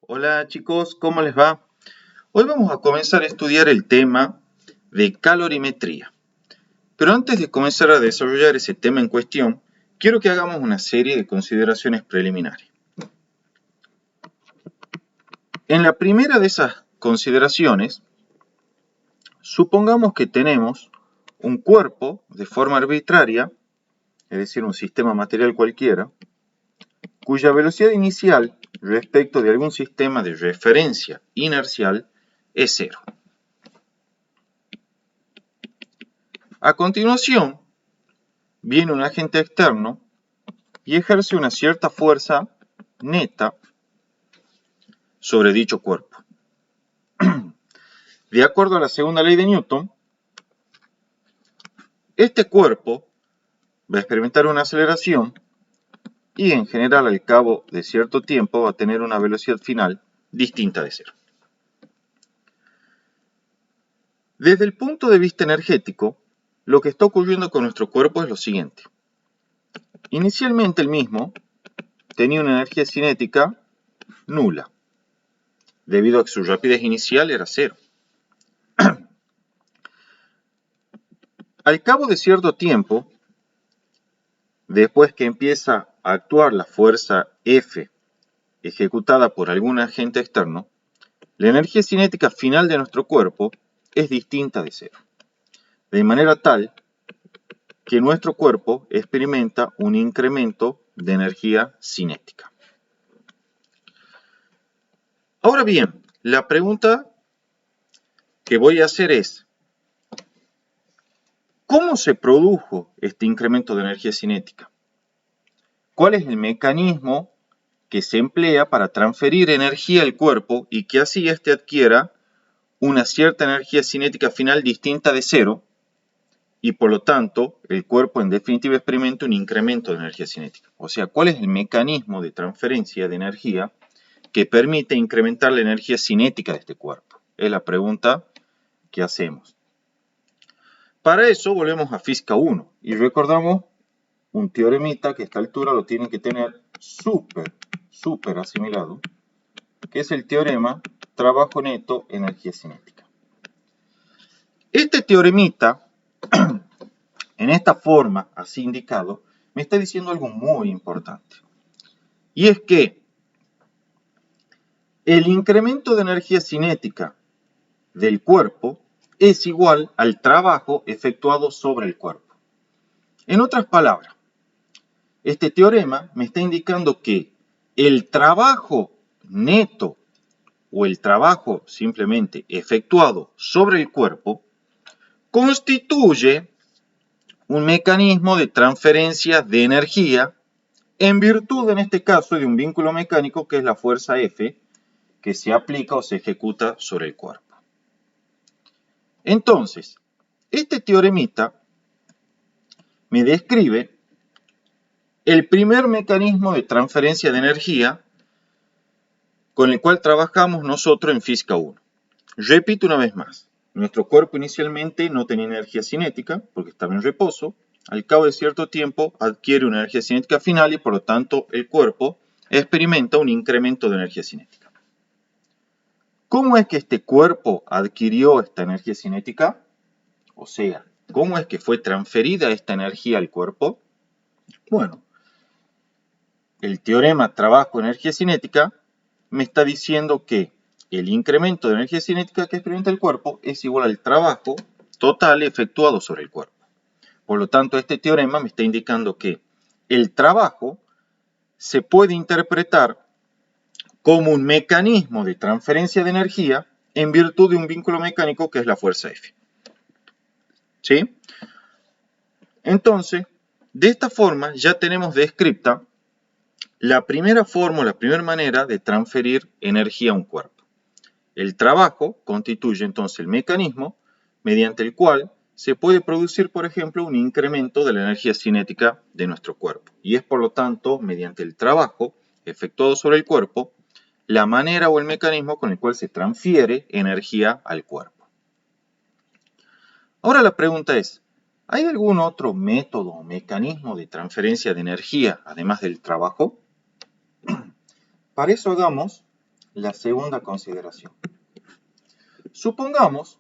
Hola chicos, ¿cómo les va? Hoy vamos a comenzar a estudiar el tema de calorimetría. Pero antes de comenzar a desarrollar ese tema en cuestión, quiero que hagamos una serie de consideraciones preliminares. En la primera de esas consideraciones, supongamos que tenemos un cuerpo de forma arbitraria, es decir, un sistema material cualquiera, cuya velocidad inicial respecto de algún sistema de referencia inercial es cero. A continuación, viene un agente externo y ejerce una cierta fuerza neta sobre dicho cuerpo. De acuerdo a la segunda ley de Newton, este cuerpo va a experimentar una aceleración y en general al cabo de cierto tiempo va a tener una velocidad final distinta de cero. Desde el punto de vista energético, lo que está ocurriendo con nuestro cuerpo es lo siguiente. Inicialmente el mismo tenía una energía cinética nula, debido a que su rapidez inicial era cero. Al cabo de cierto tiempo, después que empieza a actuar la fuerza F ejecutada por algún agente externo, la energía cinética final de nuestro cuerpo es distinta de cero, de manera tal que nuestro cuerpo experimenta un incremento de energía cinética. Ahora bien, la pregunta que voy a hacer es, ¿cómo se produjo este incremento de energía cinética? ¿Cuál es el mecanismo que se emplea para transferir energía al cuerpo y que así éste adquiera una cierta energía cinética final distinta de cero y por lo tanto el cuerpo en definitiva experimenta un incremento de energía cinética? O sea, ¿cuál es el mecanismo de transferencia de energía que permite incrementar la energía cinética de este cuerpo? Es la pregunta que hacemos. Para eso volvemos a Física 1 y recordamos un teoremita que a esta altura lo tienen que tener súper asimilado, que es el teorema trabajo neto, energía cinética. Este teoremita, en esta forma, así indicado, me está diciendo algo muy importante. Y es que el incremento de energía cinética del cuerpo es igual al trabajo efectuado sobre el cuerpo. En otras palabras, este teorema me está indicando que el trabajo neto o el trabajo simplemente efectuado sobre el cuerpo constituye un mecanismo de transferencia de energía en virtud, en este caso, de un vínculo mecánico que es la fuerza F que se aplica o se ejecuta sobre el cuerpo. Entonces, este teoremita me describe el primer mecanismo de transferencia de energía con el cual trabajamos nosotros en Física 1. Repito una vez más, nuestro cuerpo inicialmente no tenía energía cinética porque estaba en reposo. Al cabo de cierto tiempo adquiere una energía cinética final y por lo tanto el cuerpo experimenta un incremento de energía cinética. ¿Cómo es que este cuerpo adquirió esta energía cinética? O sea, ¿cómo es que fue transferida esta energía al cuerpo? Bueno, el teorema trabajo-energía cinética me está diciendo que el incremento de energía cinética que experimenta el cuerpo es igual al trabajo total efectuado sobre el cuerpo. Por lo tanto, este teorema me está indicando que el trabajo se puede interpretar como un mecanismo de transferencia de energía en virtud de un vínculo mecánico que es la fuerza F. ¿Sí? Entonces, de esta forma ya tenemos descrita la primera forma, la primera manera de transferir energía a un cuerpo. El trabajo constituye entonces el mecanismo mediante el cual se puede producir, por ejemplo, un incremento de la energía cinética de nuestro cuerpo. Y es por lo tanto, mediante el trabajo efectuado sobre el cuerpo, la manera o el mecanismo con el cual se transfiere energía al cuerpo. Ahora la pregunta es, ¿hay algún otro método o mecanismo de transferencia de energía además del trabajo? Para eso hagamos la segunda consideración. Supongamos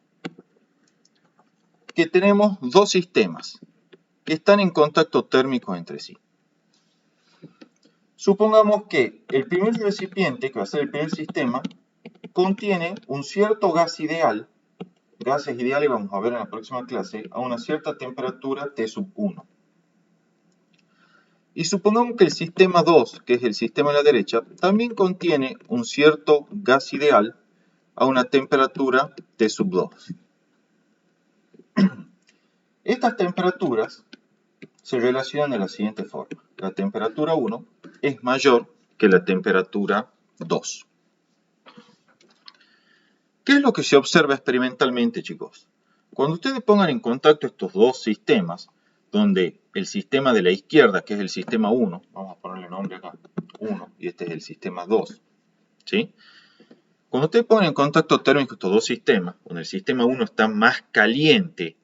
que tenemos dos sistemas que están en contacto térmico entre sí. Supongamos que el primer recipiente, que va a ser el primer sistema, contiene un cierto gas ideal, gases ideales vamos a ver en la próxima clase, a una cierta temperatura T1. Y supongamos que el sistema 2, que es el sistema a la derecha, también contiene un cierto gas ideal a una temperatura T2. Estas temperaturas se relacionan de la siguiente forma. La temperatura 1 es mayor que la temperatura 2. ¿Qué es lo que se observa experimentalmente, chicos? Cuando ustedes pongan en contacto estos dos sistemas, donde el sistema de la izquierda, que es el sistema 1, vamos a ponerle nombre acá, 1, y este es el sistema 2, ¿sí? Cuando ustedes ponen en contacto térmico estos dos sistemas, donde el sistema 1 está más caliente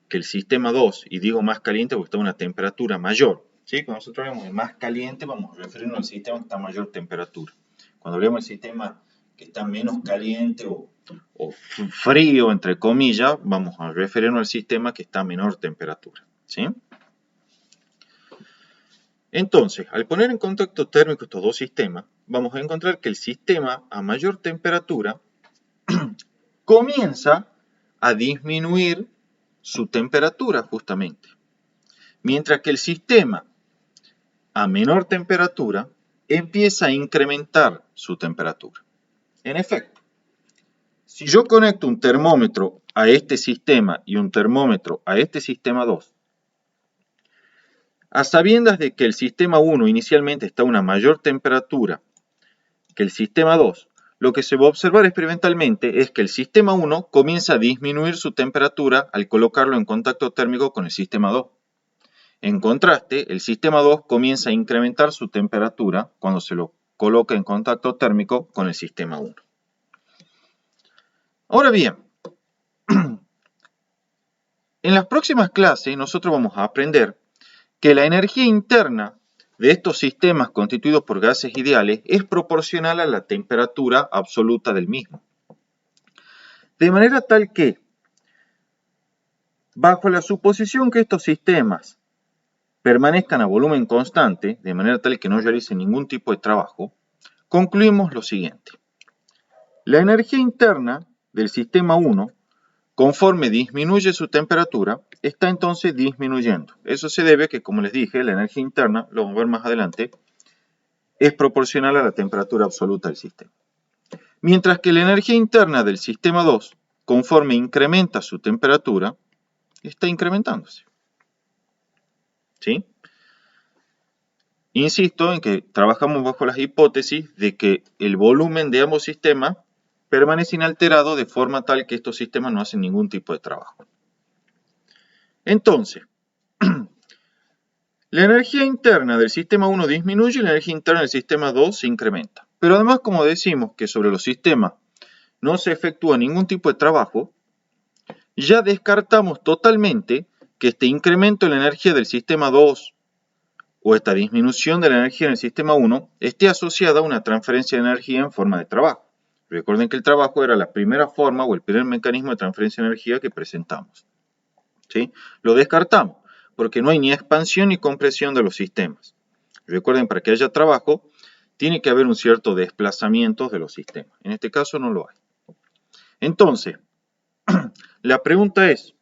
que el sistema 2, y digo más caliente porque está a una temperatura mayor, ¿sí? Cuando nosotros hablamos de más caliente, vamos a referirnos al sistema que está a mayor temperatura. Cuando hablamos del sistema que está menos caliente o frío, entre comillas, vamos a referirnos al sistema que está a menor temperatura, ¿sí? Entonces, al poner en contacto térmico estos dos sistemas, vamos a encontrar que el sistema a mayor temperatura comienza a disminuir su temperatura justamente, mientras que el sistema a menor temperatura empieza a incrementar su temperatura. En efecto, si yo conecto un termómetro a este sistema y un termómetro a este sistema 2, a sabiendas de que el sistema 1 inicialmente está a una mayor temperatura que el sistema 2, lo que se va a observar experimentalmente es que el sistema 1 comienza a disminuir su temperatura al colocarlo en contacto térmico con el sistema 2. En contraste, el sistema 2 comienza a incrementar su temperatura cuando se lo coloca en contacto térmico con el sistema 1. Ahora bien, en las próximas clases nosotros vamos a aprender que la energía interna de estos sistemas constituidos por gases ideales es proporcional a la temperatura absoluta del mismo. De manera tal que, bajo la suposición que estos sistemas permanezcan a volumen constante, de manera tal que no realicen ningún tipo de trabajo, concluimos lo siguiente. La energía interna del sistema 1, conforme disminuye su temperatura, está entonces disminuyendo. Eso se debe a que, como les dije, la energía interna, lo vamos a ver más adelante, es proporcional a la temperatura absoluta del sistema. Mientras que la energía interna del sistema 2, conforme incrementa su temperatura, está incrementándose. ¿Sí? Insisto en que trabajamos bajo las hipótesis de que el volumen de ambos sistemas permanece inalterado de forma tal que estos sistemas no hacen ningún tipo de trabajo. Entonces, la energía interna del sistema 1 disminuye y la energía interna del sistema 2 se incrementa. Pero además, como decimos que sobre los sistemas no se efectúa ningún tipo de trabajo, ya descartamos totalmente que este incremento en la energía del sistema 2 o esta disminución de la energía en el sistema 1 esté asociada a una transferencia de energía en forma de trabajo. Recuerden que el trabajo era la primera forma o el primer mecanismo de transferencia de energía que presentamos. ¿Sí? Lo descartamos porque no hay ni expansión ni compresión de los sistemas. Recuerden, para que haya trabajo, tiene que haber un cierto desplazamiento de los sistemas. En este caso no lo hay. Entonces, la pregunta es,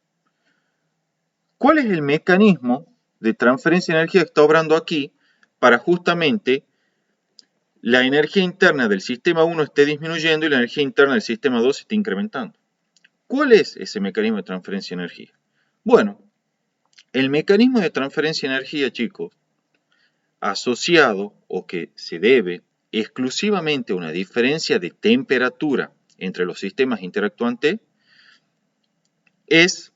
¿cuál es el mecanismo de transferencia de energía que está obrando aquí para justamente la energía interna del sistema 1 esté disminuyendo y la energía interna del sistema 2 esté incrementando? ¿Cuál es ese mecanismo de transferencia de energía? Bueno, el mecanismo de transferencia de energía, chicos, asociado o que se debe exclusivamente a una diferencia de temperatura entre los sistemas interactuantes, es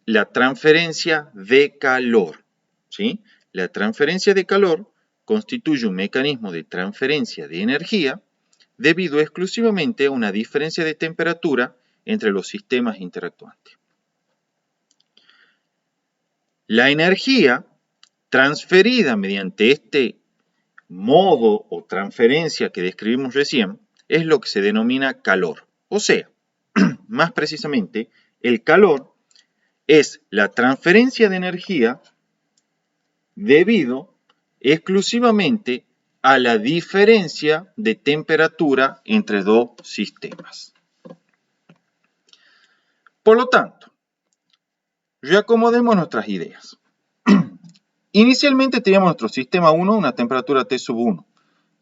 la transferencia de calor. ¿Sí? La transferencia de calor constituye un mecanismo de transferencia de energía debido exclusivamente a una diferencia de temperatura entre los sistemas interactuantes. La energía transferida mediante este modo o transferencia que describimos recién es lo que se denomina calor. O sea, más precisamente, el calor es la transferencia de energía debido exclusivamente a la diferencia de temperatura entre dos sistemas. Por lo tanto, reacomodemos nuestras ideas. Inicialmente teníamos nuestro sistema 1 una temperatura T sub 1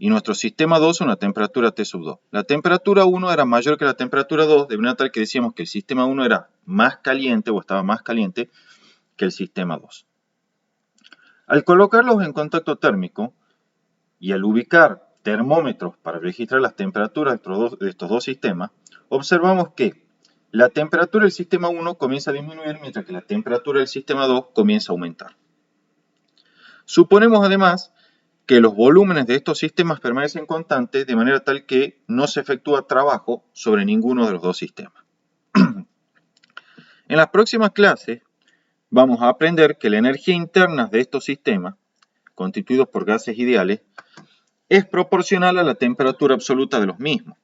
y nuestro sistema 2 una temperatura T sub 2. La temperatura 1 era mayor que la temperatura 2, de manera tal que decíamos que el sistema 1 era más caliente o estaba más caliente que el sistema 2. Al colocarlos en contacto térmico y al ubicar termómetros para registrar las temperaturas de estos dos sistemas, observamos que la temperatura del sistema 1 comienza a disminuir mientras que la temperatura del sistema 2 comienza a aumentar. Suponemos además que los volúmenes de estos sistemas permanecen constantes de manera tal que no se efectúa trabajo sobre ninguno de los dos sistemas. En las próximas clases vamos a aprender que la energía interna de estos sistemas, constituidos por gases ideales, es proporcional a la temperatura absoluta de los mismos.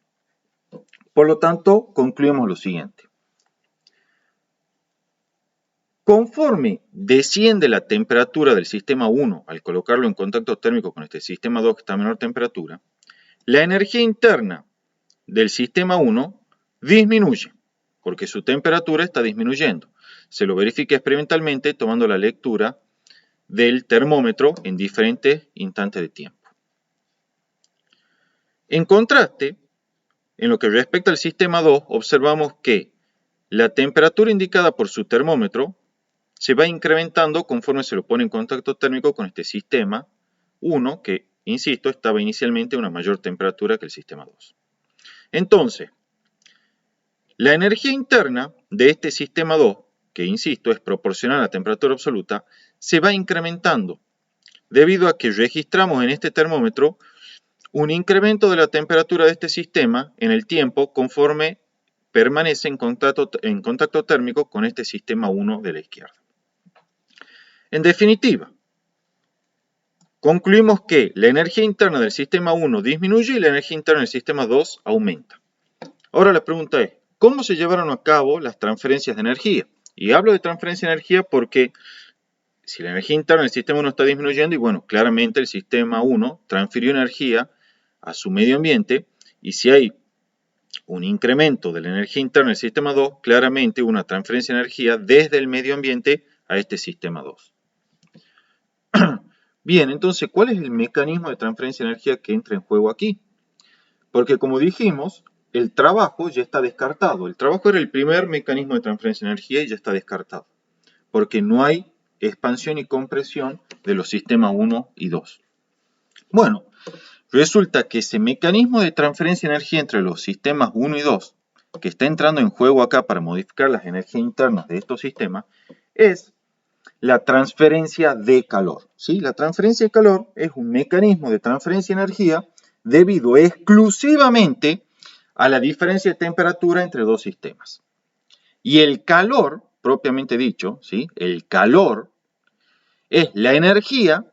Por lo tanto, concluimos lo siguiente. Conforme desciende la temperatura del sistema 1 al colocarlo en contacto térmico con este sistema 2 que está a menor temperatura, la energía interna del sistema 1 disminuye, porque su temperatura está disminuyendo. Se lo verifica experimentalmente tomando la lectura del termómetro en diferentes instantes de tiempo. En contraste, en lo que respecta al sistema 2, observamos que la temperatura indicada por su termómetro se va incrementando conforme se lo pone en contacto térmico con este sistema 1, que, insisto, estaba inicialmente a una mayor temperatura que el sistema 2. Entonces, la energía interna de este sistema 2, que, insisto, es proporcional a la temperatura absoluta, se va incrementando, debido a que registramos en este termómetro un incremento de la temperatura de este sistema en el tiempo conforme permanece en contacto térmico con este sistema 1 de la izquierda. En definitiva, concluimos que la energía interna del sistema 1 disminuye y la energía interna del sistema 2 aumenta. Ahora la pregunta es, ¿cómo se llevaron a cabo las transferencias de energía? Y hablo de transferencia de energía porque si la energía interna del sistema 1 está disminuyendo, y bueno, claramente el sistema 1 transfirió energía a su medio ambiente, y si hay un incremento de la energía interna del sistema 2, claramente una transferencia de energía desde el medio ambiente a este sistema 2. Bien, entonces, ¿cuál es el mecanismo de transferencia de energía que entra en juego aquí? Porque como dijimos, el trabajo ya está descartado. El trabajo era el primer mecanismo de transferencia de energía y ya está descartado. Porque no hay expansión y compresión de los sistemas 1 y 2. Bueno, resulta que ese mecanismo de transferencia de energía entre los sistemas 1 y 2, que está entrando en juego acá para modificar las energías internas de estos sistemas, es la transferencia de calor. ¿Sí? La transferencia de calor es un mecanismo de transferencia de energía debido exclusivamente a la diferencia de temperatura entre dos sistemas. Y el calor, propiamente dicho, ¿sí? El calor es la energía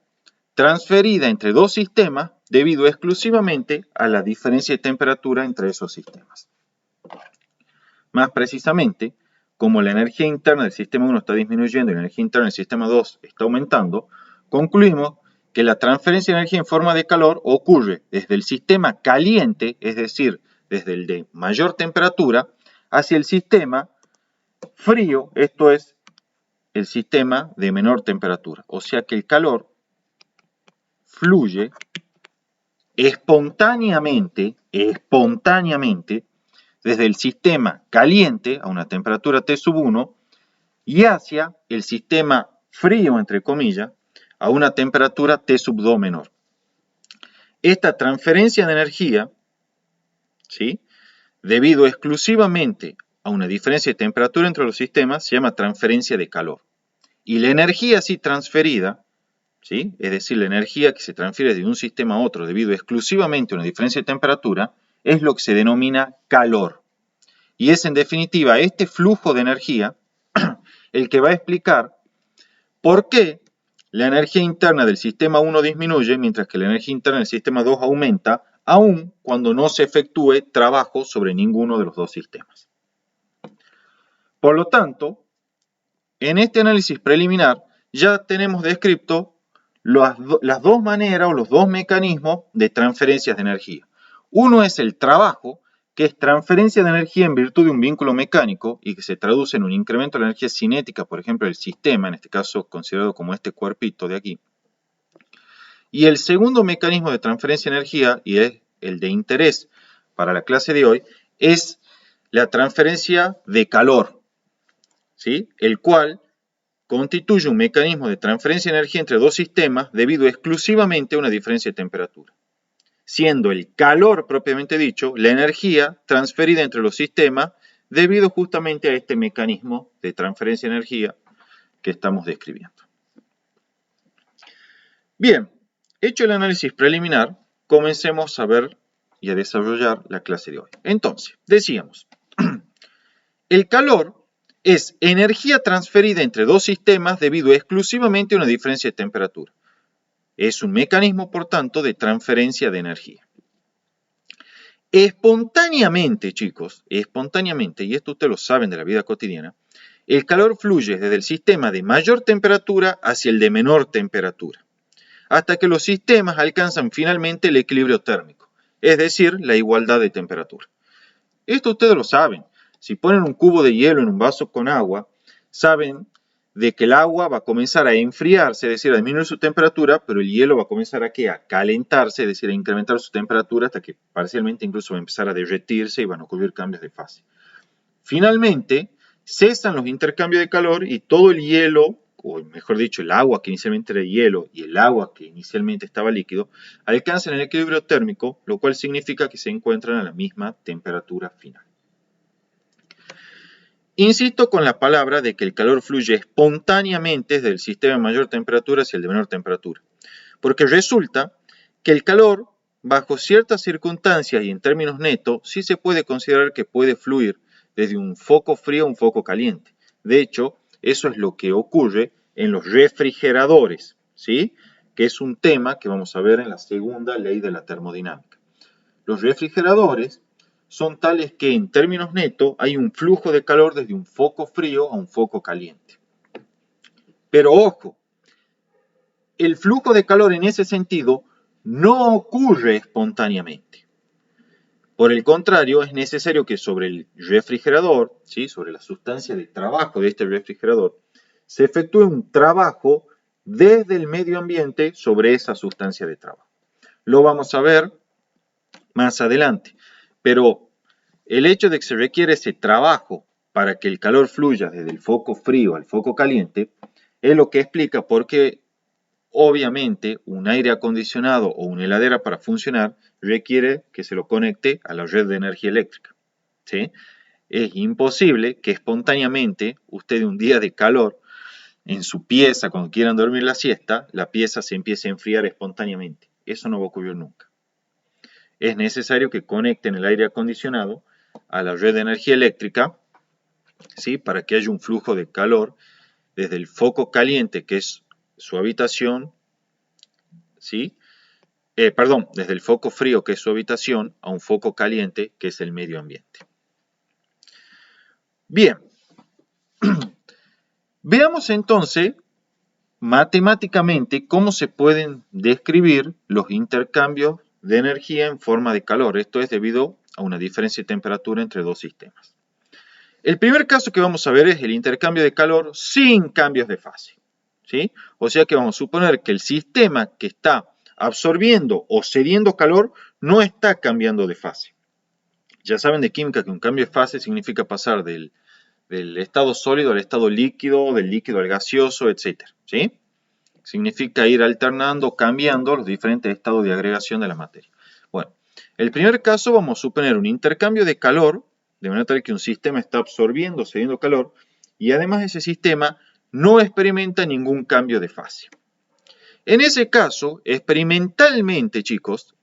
transferida entre dos sistemas debido exclusivamente a la diferencia de temperatura entre esos sistemas. Más precisamente, como la energía interna del sistema 1 está disminuyendo y la energía interna del sistema 2 está aumentando, concluimos que la transferencia de energía en forma de calor ocurre desde el sistema caliente, es decir, desde el de mayor temperatura, hacia el sistema frío, esto es, el sistema de menor temperatura. O sea que el calor fluye espontáneamente, desde el sistema caliente a una temperatura T sub 1 y hacia el sistema frío, entre comillas, a una temperatura T sub 2 menor. Esta transferencia de energía, ¿sí?, debido exclusivamente a una diferencia de temperatura entre los sistemas, se llama transferencia de calor. Y la energía así transferida, ¿sí?, es decir, la energía que se transfiere de un sistema a otro debido exclusivamente a una diferencia de temperatura, es lo que se denomina calor. Y es en definitiva este flujo de energía el que va a explicar por qué la energía interna del sistema 1 disminuye mientras que la energía interna del sistema 2 aumenta aun cuando no se efectúe trabajo sobre ninguno de los dos sistemas. Por lo tanto, en este análisis preliminar ya tenemos descrito las dos maneras o los dos mecanismos de transferencias de energía. Uno es el trabajo, que es transferencia de energía en virtud de un vínculo mecánico y que se traduce en un incremento de la energía cinética, por ejemplo, del sistema, en este caso considerado como este cuerpito de aquí. Y el segundo mecanismo de transferencia de energía, y es el de interés para la clase de hoy, es la transferencia de calor, ¿sí? El cual constituye un mecanismo de transferencia de energía entre dos sistemas debido exclusivamente a una diferencia de temperatura, siendo el calor propiamente dicho la energía transferida entre los sistemas debido justamente a este mecanismo de transferencia de energía que estamos describiendo. Bien, hecho el análisis preliminar, comencemos a ver y a desarrollar la clase de hoy. Entonces, decíamos, el calor es energía transferida entre dos sistemas debido exclusivamente a una diferencia de temperatura. Es un mecanismo, por tanto, de transferencia de energía. Espontáneamente, chicos, espontáneamente, y esto ustedes lo saben de la vida cotidiana, el calor fluye desde el sistema de mayor temperatura hacia el de menor temperatura, hasta que los sistemas alcanzan finalmente el equilibrio térmico, es decir, la igualdad de temperatura. Esto ustedes lo saben. Si ponen un cubo de hielo en un vaso con agua, saben de que el agua va a comenzar a enfriarse, es decir, a disminuir su temperatura, pero el hielo va a comenzar a calentarse, es decir, a incrementar su temperatura hasta que parcialmente incluso va a empezar a derretirse y van a ocurrir cambios de fase. Finalmente, cesan los intercambios de calor y todo el hielo, o mejor dicho, el agua que inicialmente era hielo y el agua que inicialmente estaba líquido, alcanzan el equilibrio térmico, lo cual significa que se encuentran a la misma temperatura final. Insisto con la palabra de que el calor fluye espontáneamente desde el sistema de mayor temperatura hacia el de menor temperatura, porque resulta que el calor, bajo ciertas circunstancias y en términos netos, sí se puede considerar que puede fluir desde un foco frío a un foco caliente. De hecho, eso es lo que ocurre en los refrigeradores, ¿sí? Que es un tema que vamos a ver en la segunda ley de la termodinámica. Los refrigeradores son tales que en términos netos hay un flujo de calor desde un foco frío a un foco caliente. Pero ojo, el flujo de calor en ese sentido no ocurre espontáneamente. Por el contrario, es necesario que sobre el refrigerador, ¿sí? Sobre la sustancia de trabajo de este refrigerador, se efectúe un trabajo desde el medio ambiente sobre esa sustancia de trabajo. Lo vamos a ver más adelante, pero el hecho de que se requiere ese trabajo para que el calor fluya desde el foco frío al foco caliente es lo que explica por qué obviamente un aire acondicionado o una heladera para funcionar requiere que se lo conecte a la red de energía eléctrica, ¿sí? Es imposible que espontáneamente usted un día de calor en su pieza cuando quieran dormir la siesta, la pieza se empiece a enfriar espontáneamente. Eso no va a ocurrir nunca. Es necesario que conecten el aire acondicionado a la red de energía eléctrica, ¿sí? Para que haya un flujo de calor desde el foco caliente, que es su habitación, ¿sí? Desde el foco frío, que es su habitación, a un foco caliente, que es el medio ambiente. Bien, veamos entonces matemáticamente cómo se pueden describir los intercambios de energía en forma de calor. Esto es debido a una diferencia de temperatura entre dos sistemas. El primer caso que vamos a ver es el intercambio de calor sin cambios de fase, ¿sí? O sea que vamos a suponer que el sistema que está absorbiendo o cediendo calor no está cambiando de fase. Ya saben de química que un cambio de fase significa pasar del estado sólido al estado líquido, del líquido al gaseoso, etc. ¿Sí? Significa ir alternando, cambiando los diferentes estados de agregación de la materia. Bueno, el primer caso vamos a suponer un intercambio de calor, de manera tal que un sistema está absorbiendo, cediendo calor, y además ese sistema no experimenta ningún cambio de fase. En ese caso, experimentalmente, chicos,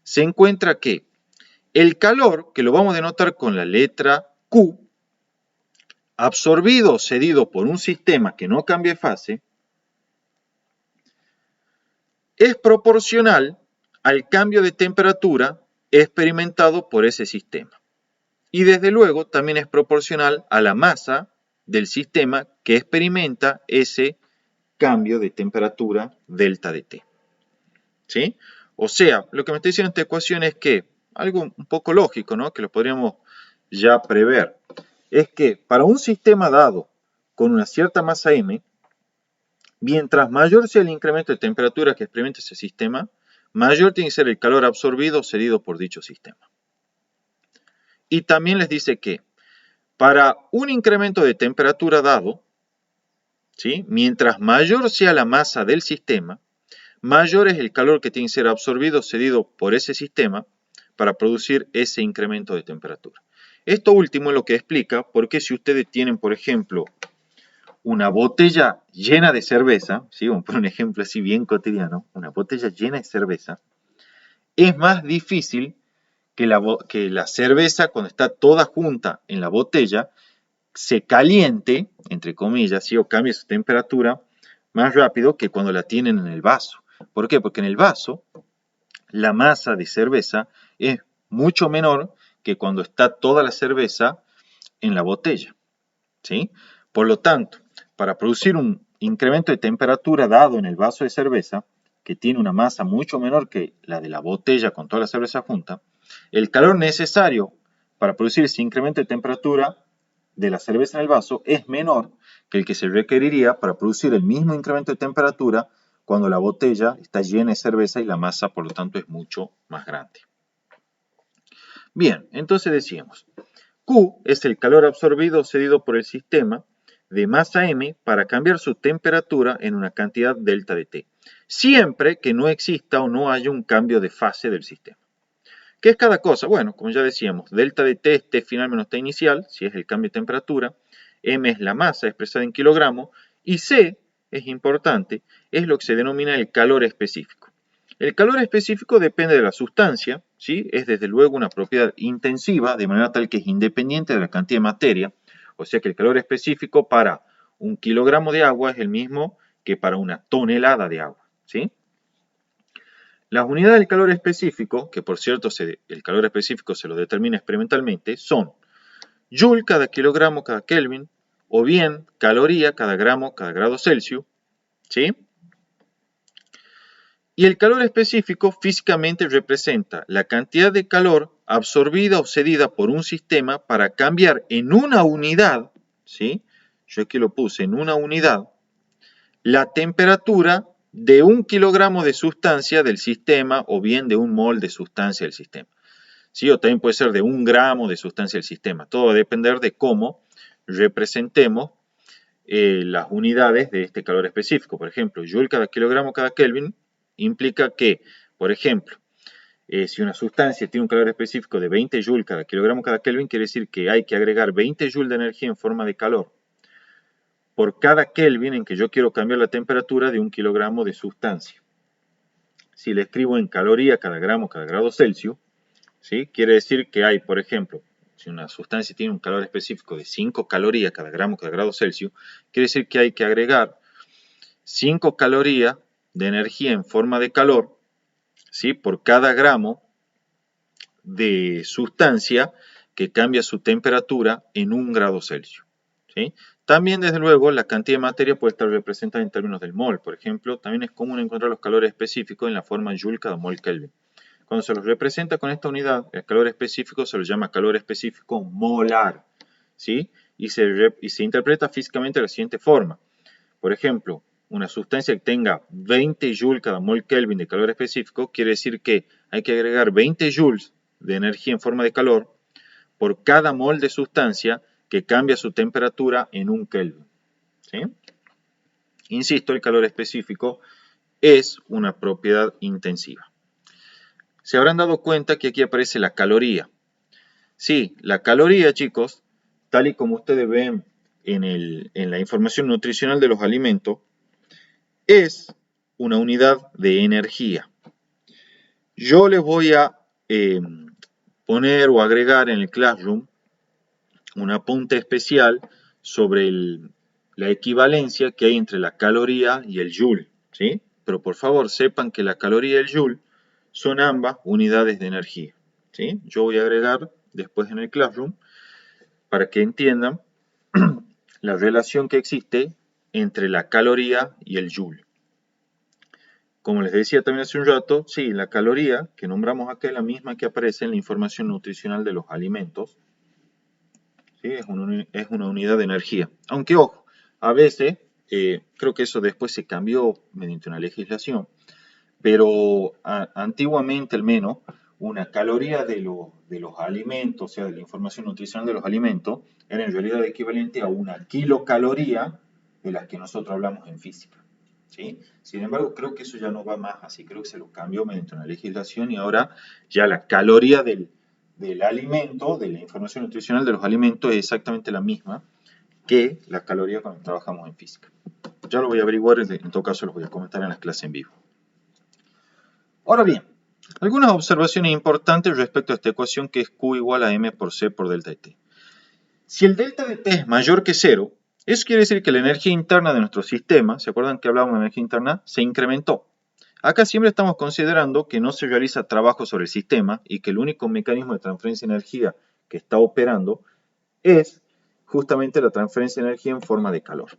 se encuentra que el calor, que lo vamos a denotar con la letra Q, absorbido o cedido por un sistema que no cambia de fase, es proporcional al cambio de temperatura experimentado por ese sistema. Y desde luego también es proporcional a la masa del sistema que experimenta ese cambio de temperatura delta de T. ¿Sí? O sea, lo que me está diciendo esta ecuación es que, algo un poco lógico, ¿no? Que lo podríamos ya prever, es que para un sistema dado con una cierta masa m, mientras mayor sea el incremento de temperatura que experimenta ese sistema, mayor tiene que ser el calor absorbido o cedido por dicho sistema. Y también les dice que para un incremento de temperatura dado, ¿sí? Mientras mayor sea la masa del sistema, mayor es el calor que tiene que ser absorbido o cedido por ese sistema para producir ese incremento de temperatura. Esto último es lo que explica por qué si ustedes tienen, por ejemplo, una botella llena de cerveza, ¿sí? Vamos a poner un ejemplo así bien cotidiano, una botella llena de cerveza, es más difícil que la cerveza, cuando está toda junta en la botella, se caliente, entre comillas, ¿sí? O cambie su temperatura más rápido que cuando la tienen en el vaso. ¿Por qué? Porque en el vaso la masa de cerveza es mucho menor que cuando está toda la cerveza en la botella, ¿sí? Por lo tanto, para producir un incremento de temperatura dado en el vaso de cerveza, que tiene una masa mucho menor que la de la botella con toda la cerveza junta, el calor necesario para producir ese incremento de temperatura de la cerveza en el vaso es menor que el que se requeriría para producir el mismo incremento de temperatura cuando la botella está llena de cerveza y la masa, por lo tanto, es mucho más grande. Bien, entonces decíamos, Q es el calor absorbido o cedido por el sistema de masa m para cambiar su temperatura en una cantidad delta de T, siempre que no exista o no haya un cambio de fase del sistema. ¿Qué es cada cosa? Bueno, como ya decíamos, delta de T es T final menos T inicial, si es el cambio de temperatura, m es la masa expresada en kilogramos, y C, es importante, es lo que se denomina el calor específico. El calor específico depende de la sustancia, ¿sí? Es desde luego una propiedad intensiva, de manera tal que es independiente de la cantidad de materia, o sea que el calor específico para un kilogramo de agua es el mismo que para una tonelada de agua, ¿sí? Las unidades del calor específico, que por cierto el calor específico se lo determina experimentalmente, son Joule cada kilogramo cada Kelvin, o bien caloría cada gramo cada grado Celsius, ¿sí? Y el calor específico físicamente representa la cantidad de calor absorbida o cedida por un sistema para cambiar en una unidad, ¿sí? Yo aquí lo puse en una unidad, la temperatura de 1 kilogramo de sustancia del sistema o bien de 1 mol de sustancia del sistema. ¿Sí? O también puede ser de 1 gramo de sustancia del sistema. Todo va a depender de cómo representemos las unidades de este calor específico. Por ejemplo, Joule cada kilogramo cada Kelvin implica que, por ejemplo, si una sustancia tiene un calor específico de 20 Joule cada kilogramo cada Kelvin, quiere decir que hay que agregar 20 Joule de energía en forma de calor por cada Kelvin en que yo quiero cambiar la temperatura de 1 kilogramo de sustancia. Si le escribo en caloría cada gramo cada grado Celsius, ¿sí? Quiere decir que hay, por ejemplo, si una sustancia tiene un calor específico de 5 calorías cada gramo cada grado Celsius, quiere decir que hay que agregar 5 calorías de energía en forma de calor, ¿sí? Por cada gramo de sustancia que cambia su temperatura en 1 grado Celsius, ¿sí? También, desde luego, la cantidad de materia puede estar representada en términos del mol. Por ejemplo, también es común encontrar los calores específicos en la forma Joule cada mol Kelvin. Cuando se los representa con esta unidad, el calor específico se lo llama calor específico molar, ¿sí? Y se interpreta físicamente de la siguiente forma. Por ejemplo, una sustancia que tenga 20 joules cada mol Kelvin de calor específico, quiere decir que hay que agregar 20 joules de energía en forma de calor por cada mol de sustancia que cambia su temperatura en 1 Kelvin, ¿sí? Insisto, el calor específico es una propiedad intensiva. Se habrán dado cuenta que aquí aparece la caloría. Sí, la caloría, chicos, tal y como ustedes ven en la información nutricional de los alimentos, es una unidad de energía. Yo les voy a poner o agregar en el Classroom un apunte especial sobre la equivalencia que hay entre la caloría y el joule, ¿sí? Pero por favor sepan que la caloría y el joule son ambas unidades de energía, ¿sí? Yo voy a agregar después en el Classroom para que entiendan la relación que existe entre la caloría y el joule. Como les decía también hace un rato, sí, la caloría que nombramos acá es la misma que aparece en la información nutricional de los alimentos. ¿Sí? Es una unidad de energía. Aunque, ojo, a veces, creo que eso después se cambió mediante una legislación, pero antiguamente al menos, una caloría de los alimentos, o sea, de la información nutricional de los alimentos, era en realidad equivalente a una kilocaloría de las que nosotros hablamos en física. ¿Sí? Sin embargo, creo que eso ya no va más así, creo que se lo cambió mediante una legislación y ahora ya la caloría del alimento, de la información nutricional de los alimentos es exactamente la misma que la caloría cuando trabajamos en física. Ya lo voy a averiguar, en todo caso los voy a comentar en las clases en vivo. Ahora bien, algunas observaciones importantes respecto a esta ecuación que es Q igual a M por C por delta de T. Si el delta de T es mayor que 0, eso quiere decir que la energía interna de nuestro sistema, ¿se acuerdan que hablábamos de energía interna? Se incrementó. Acá siempre estamos considerando que no se realiza trabajo sobre el sistema y que el único mecanismo de transferencia de energía que está operando es justamente la transferencia de energía en forma de calor.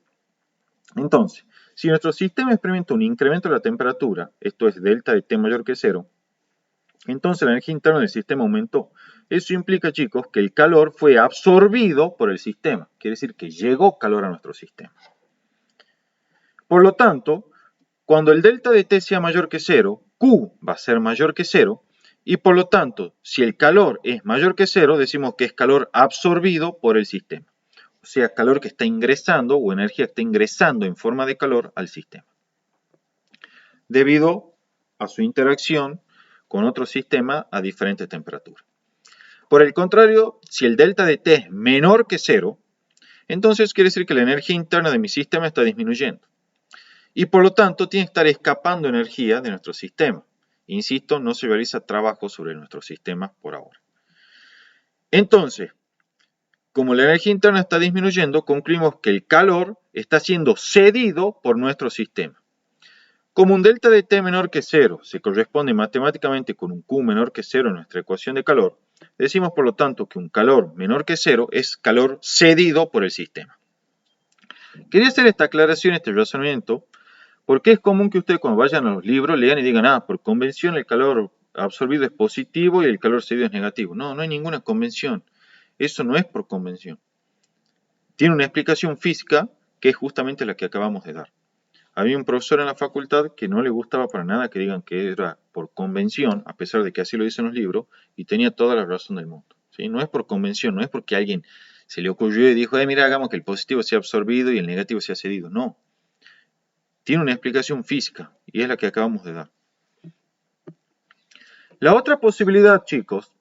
Entonces, si nuestro sistema experimenta un incremento de la temperatura, esto es delta de T mayor que 0, entonces la energía interna del sistema aumentó. Eso implica, chicos, que el calor fue absorbido por el sistema. Quiere decir que llegó calor a nuestro sistema. Por lo tanto, cuando el delta de T sea mayor que 0, Q va a ser mayor que 0, y por lo tanto, si el calor es mayor que 0, decimos que es calor absorbido por el sistema. O sea, calor que está ingresando o energía que está ingresando en forma de calor al sistema. Debido a su interacción con otro sistema a diferentes temperaturas. Por el contrario, si el delta de T es menor que 0, entonces quiere decir que la energía interna de mi sistema está disminuyendo. Y por lo tanto tiene que estar escapando energía de nuestro sistema. Insisto, no se realiza trabajo sobre nuestro sistema por ahora. Entonces, como la energía interna está disminuyendo, concluimos que el calor está siendo cedido por nuestro sistema. Como un delta de T menor que 0 se corresponde matemáticamente con un Q menor que 0 en nuestra ecuación de calor, decimos por lo tanto que un calor menor que 0 es calor cedido por el sistema. Quería hacer esta aclaración, este razonamiento, porque es común que ustedes cuando vayan a los libros lean y digan, por convención el calor absorbido es positivo y el calor cedido es negativo. No, no hay ninguna convención. Eso no es por convención. Tiene una explicación física que es justamente la que acabamos de dar. Había un profesor en la facultad que no le gustaba para nada que digan que era por convención, a pesar de que así lo dicen los libros, y tenía toda la razón del mundo. ¿Sí? No es por convención, no es porque a alguien se le ocurrió y dijo, mira, hagamos que el positivo sea absorbido y el negativo sea cedido. No. Tiene una explicación física, y es la que acabamos de dar. La otra posibilidad, chicos,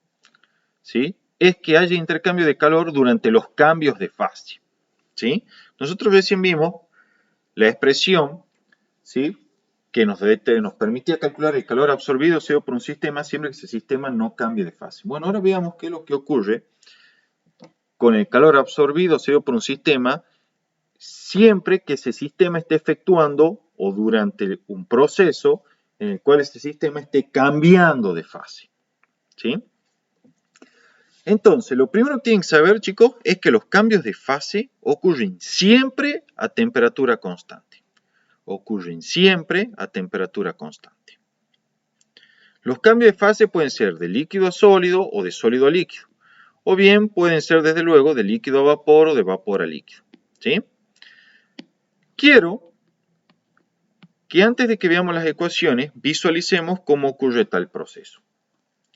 ¿sí?, es que haya intercambio de calor durante los cambios de fase. ¿Sí? Nosotros recién vimos la expresión, ¿sí?, que nos permitía calcular el calor absorbido sea por un sistema siempre que ese sistema no cambie de fase. Bueno, ahora veamos qué es lo que ocurre con el calor absorbido sea por un sistema siempre que ese sistema esté efectuando o durante un proceso en el cual ese sistema esté cambiando de fase. ¿Sí? Entonces, lo primero que tienen que saber, chicos, es que los cambios de fase ocurren siempre a temperatura constante. Ocurren siempre a temperatura constante. Los cambios de fase pueden ser de líquido a sólido o de sólido a líquido. O bien pueden ser, desde luego, de líquido a vapor o de vapor a líquido. ¿Sí? Quiero que antes de que veamos las ecuaciones, visualicemos cómo ocurre tal proceso.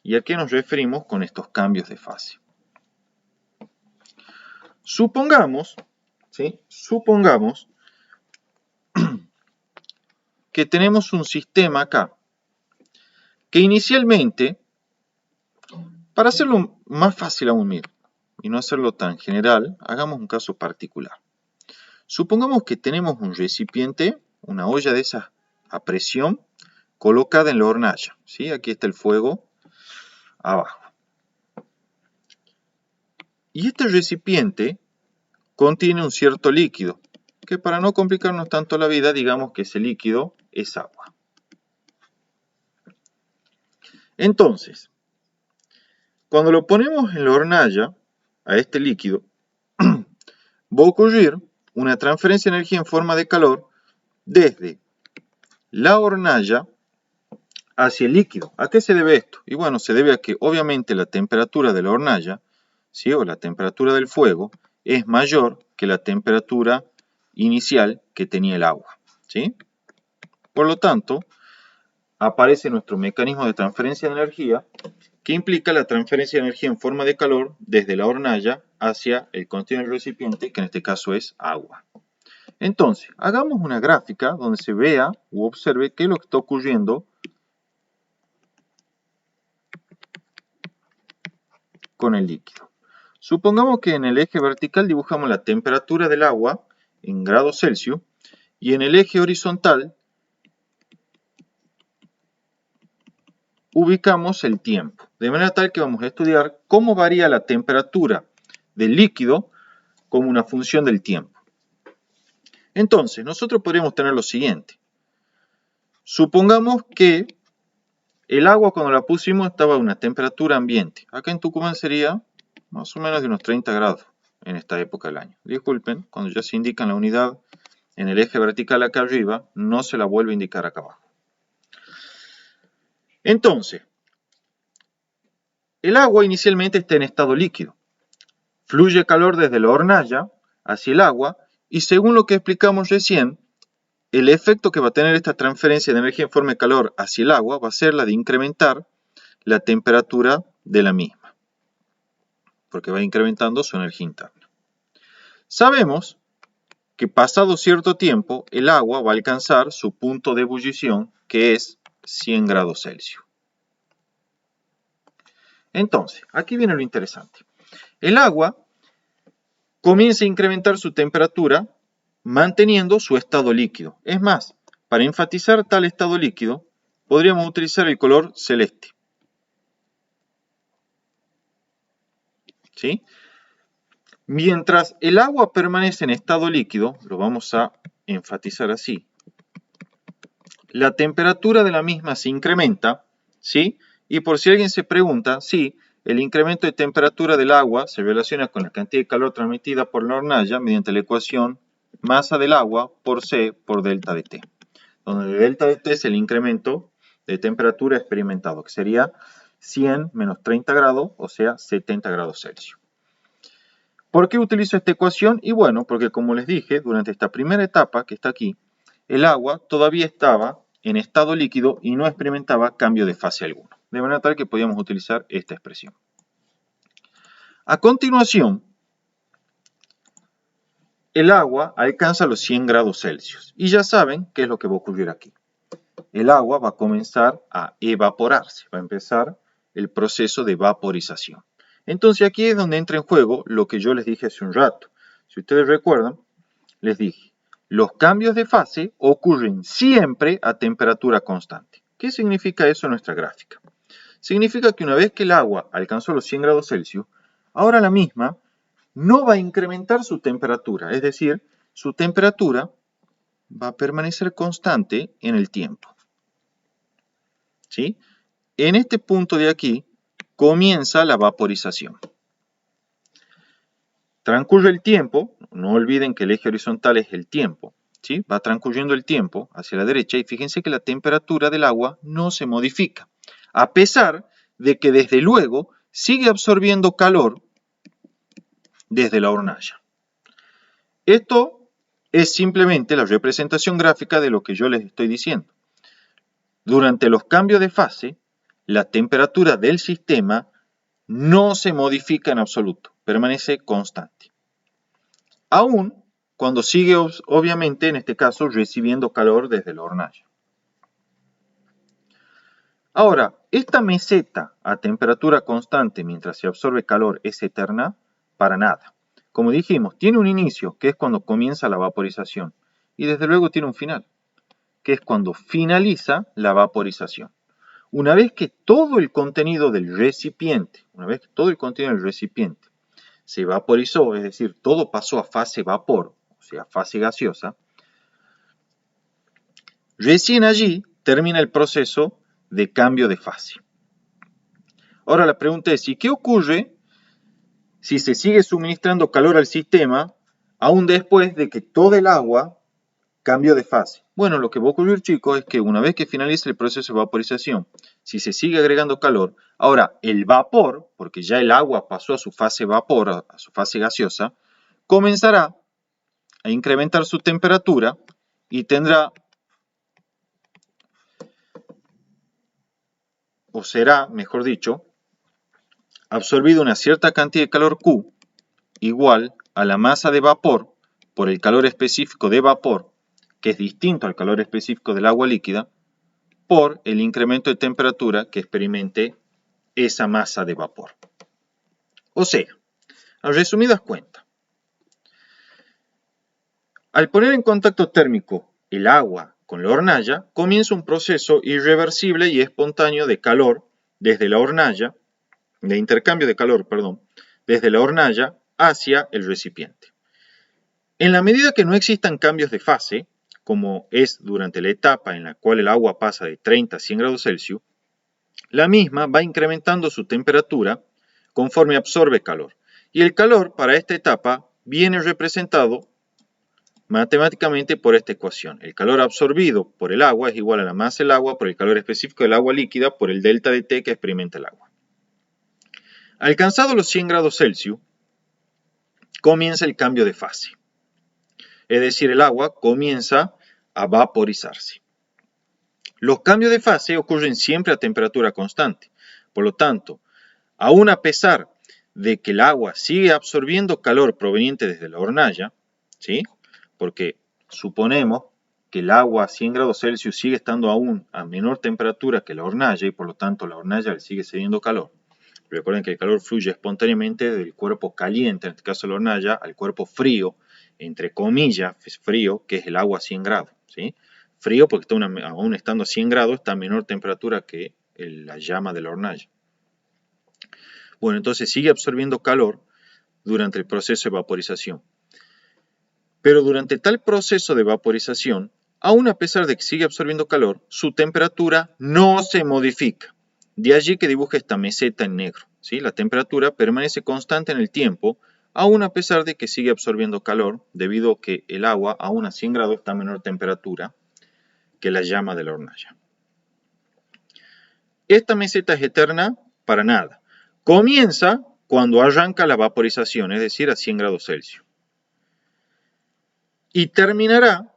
¿Y a qué nos referimos con estos cambios de fase? Supongamos, ¿sí?, supongamos que tenemos un sistema acá, que inicialmente, para hacerlo más fácil aún, y no hacerlo tan general, hagamos un caso particular. Supongamos que tenemos un recipiente, una olla de esas a presión, colocada en la hornalla. ¿Sí? Aquí está el fuego abajo. Y este recipiente contiene un cierto líquido, que para no complicarnos tanto la vida, digamos que ese líquido es agua. Entonces, cuando lo ponemos en la hornalla, a este líquido, va a ocurrir una transferencia de energía en forma de calor desde la hornalla hacia el líquido. ¿A qué se debe esto? Y bueno, se debe a que obviamente la temperatura de la hornalla, ¿sí? O la temperatura del fuego, es mayor que la temperatura inicial que tenía el agua, ¿sí? Por lo tanto, aparece nuestro mecanismo de transferencia de energía, que implica la transferencia de energía en forma de calor desde la hornalla hacia el contenido del recipiente, que en este caso es agua. Entonces, hagamos una gráfica donde se vea u observe qué es lo que está ocurriendo con el líquido. Supongamos que en el eje vertical dibujamos la temperatura del agua en grados Celsius y en el eje horizontal ubicamos el tiempo, de manera tal que vamos a estudiar cómo varía la temperatura del líquido como una función del tiempo. Entonces, nosotros podríamos tener lo siguiente. Supongamos que el agua cuando la pusimos estaba a una temperatura ambiente. Acá en Tucumán sería más o menos de unos 30 grados en esta época del año. Disculpen, cuando ya se indica en la unidad en el eje vertical acá arriba, no se la vuelve a indicar acá abajo. Entonces, el agua inicialmente está en estado líquido. Fluye calor desde la hornalla hacia el agua y según lo que explicamos recién, el efecto que va a tener esta transferencia de energía en forma de calor hacia el agua va a ser la de incrementar la temperatura de la misma, porque va incrementando su energía interna. Sabemos que pasado cierto tiempo el agua va a alcanzar su punto de ebullición, que es 100 grados Celsius. Entonces, aquí viene lo interesante. El agua comienza a incrementar su temperatura manteniendo su estado líquido. Es más, para enfatizar tal estado líquido, podríamos utilizar el color celeste. ¿Sí? Mientras el agua permanece en estado líquido, lo vamos a enfatizar así, la temperatura de la misma se incrementa, ¿sí? Y por si alguien se pregunta, sí, el incremento de temperatura del agua se relaciona con la cantidad de calor transmitida por la hornalla mediante la ecuación masa del agua por C por delta de T, donde delta de T es el incremento de temperatura experimentado, que sería 100 menos 30 grados, o sea, 70 grados Celsius. ¿Por qué utilizo esta ecuación? Y bueno, porque como les dije, durante esta primera etapa que está aquí, el agua todavía estaba en estado líquido y no experimentaba cambio de fase alguno. De manera tal que podíamos utilizar esta expresión. A continuación, el agua alcanza los 100 grados Celsius. Y ya saben qué es lo que va a ocurrir aquí. El agua va a comenzar a evaporarse, va a empezar el proceso de vaporización. Entonces aquí es donde entra en juego lo que yo les dije hace un rato. Si ustedes recuerdan, les dije, los cambios de fase ocurren siempre a temperatura constante. ¿Qué significa eso en nuestra gráfica? Significa que una vez que el agua alcanzó los 100 grados Celsius, ahora la misma no va a incrementar su temperatura, es decir, su temperatura va a permanecer constante en el tiempo. ¿Sí? En este punto de aquí comienza la vaporización. Transcurre el tiempo, no olviden que el eje horizontal es el tiempo, ¿sí? Va transcurriendo el tiempo hacia la derecha y fíjense que la temperatura del agua no se modifica, a pesar de que desde luego sigue absorbiendo calor desde la hornalla. Esto es simplemente la representación gráfica de lo que yo les estoy diciendo. Durante los cambios de fase, la temperatura del sistema no se modifica en absoluto, permanece constante. Aún cuando sigue, obviamente, en este caso, recibiendo calor desde la hornalla. Ahora, esta meseta a temperatura constante mientras se absorbe calor es eterna, para nada. Como dijimos, tiene un inicio, que es cuando comienza la vaporización, y desde luego tiene un final, que es cuando finaliza la vaporización. Una vez que todo el contenido del recipiente, se vaporizó, es decir, todo pasó a fase vapor, o sea, fase gaseosa, recién allí termina el proceso de cambio de fase. Ahora la pregunta es, ¿y qué ocurre si se sigue suministrando calor al sistema aún después de que todo el agua cambió de fase? Bueno, lo que va a ocurrir, chicos, es que una vez que finalice el proceso de vaporización, si se sigue agregando calor, ahora el vapor, porque ya el agua pasó a su fase vapor, a su fase gaseosa, comenzará a incrementar su temperatura y tendrá, o será, mejor dicho, absorbido una cierta cantidad de calor Q igual a la masa de vapor por el calor específico de vapor, que es distinto al calor específico del agua líquida, por el incremento de temperatura que experimente esa masa de vapor. O sea, a resumidas cuentas, al poner en contacto térmico el agua con la hornalla, comienza un proceso irreversible y espontáneo de calor desde la hornalla, de intercambio de calor, perdón, desde la hornalla hacia el recipiente. En la medida que no existan cambios de fase, como es durante la etapa en la cual el agua pasa de 30 a 100 grados Celsius, la misma va incrementando su temperatura conforme absorbe calor. Y el calor para esta etapa viene representado matemáticamente por esta ecuación. El calor absorbido por el agua es igual a la masa del agua por el calor específico del agua líquida por el delta de T que experimenta el agua. Alcanzado los 100 grados Celsius, comienza el cambio de fase. Es decir, el agua comienza a vaporizarse. Los cambios de fase ocurren siempre a temperatura constante. Por lo tanto, aún a pesar de que el agua sigue absorbiendo calor proveniente desde la hornalla, ¿sí? Porque suponemos que el agua a 100 grados Celsius sigue estando aún a menor temperatura que la hornalla y por lo tanto la hornalla le sigue cediendo calor. Recuerden que el calor fluye espontáneamente del cuerpo caliente, en este caso la hornalla, al cuerpo frío, entre comillas, frío, que es el agua a 100 grados, ¿sí? Frío porque aún estando a 100 grados está a menor temperatura que la llama de la hornalla. Bueno, entonces sigue absorbiendo calor durante el proceso de vaporización. Pero durante tal proceso de vaporización, aún a pesar de que sigue absorbiendo calor, su temperatura no se modifica. De allí que dibuje esta meseta en negro, ¿sí? La temperatura permanece constante en el tiempo, aún a pesar de que sigue absorbiendo calor, debido a que el agua, aún a 100 grados, está a menor temperatura que la llama de la hornalla. Esta meseta es eterna para nada. Comienza cuando arranca la vaporización, es decir, a 100 grados Celsius. Y terminará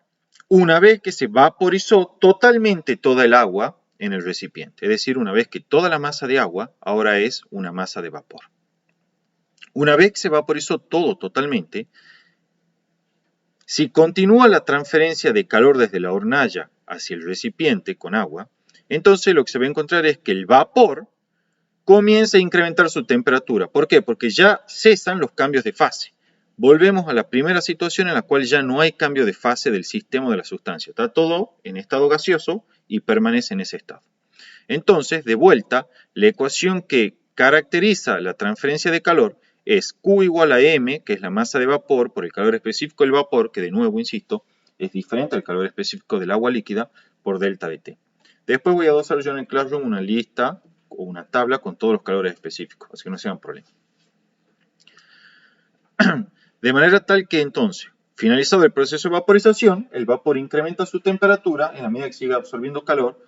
una vez que se vaporizó totalmente toda el agua en el recipiente. Es decir, una vez que toda la masa de agua ahora es una masa de vapor. Una vez que se vaporizó todo totalmente, si continúa la transferencia de calor desde la hornalla hacia el recipiente con agua, entonces lo que se va a encontrar es que el vapor comienza a incrementar su temperatura. ¿Por qué? Porque ya cesan los cambios de fase. Volvemos a la primera situación en la cual ya no hay cambio de fase del sistema de la sustancia. Está todo en estado gaseoso y permanece en ese estado. Entonces, de vuelta, la ecuación que caracteriza la transferencia de calor es Q igual a M, que es la masa de vapor, por el calor específico del vapor, que de nuevo, insisto, es diferente al calor específico del agua líquida, por delta de T. Después voy a adosar yo en el Classroom una lista o una tabla con todos los calores específicos, así que no sean problemas. De manera tal que entonces, finalizado el proceso de vaporización, el vapor incrementa su temperatura en la medida que sigue absorbiendo calor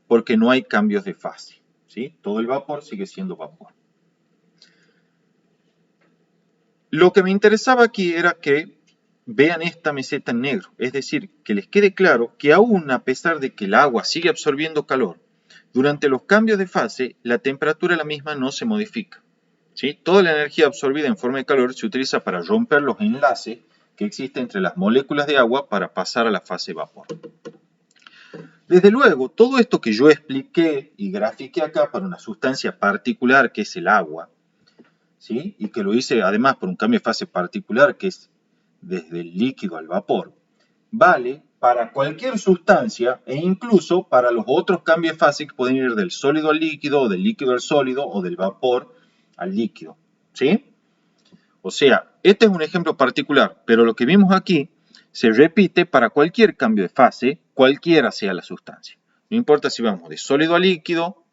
porque no hay cambios de fase, ¿sí? Todo el vapor sigue siendo vapor. Lo que me interesaba aquí era que vean esta meseta en negro, es decir, que les quede claro que aún a pesar de que el agua sigue absorbiendo calor, durante los cambios de fase, la temperatura de la misma no se modifica. ¿Sí? Toda la energía absorbida en forma de calor se utiliza para romper los enlaces que existen entre las moléculas de agua para pasar a la fase vapor. Desde luego, todo esto que yo expliqué y grafiqué acá para una sustancia particular que es el agua, ¿sí? Y que lo hice además por un cambio de fase particular que es desde el líquido al vapor, vale para cualquier sustancia e incluso para los otros cambios de fase que pueden ir del sólido al líquido, o del líquido al sólido, o del vapor al líquido, ¿sí? O sea, este es un ejemplo particular, pero lo que vimos aquí se repite para cualquier cambio de fase, cualquiera sea la sustancia. No importa si vamos de sólido a líquido,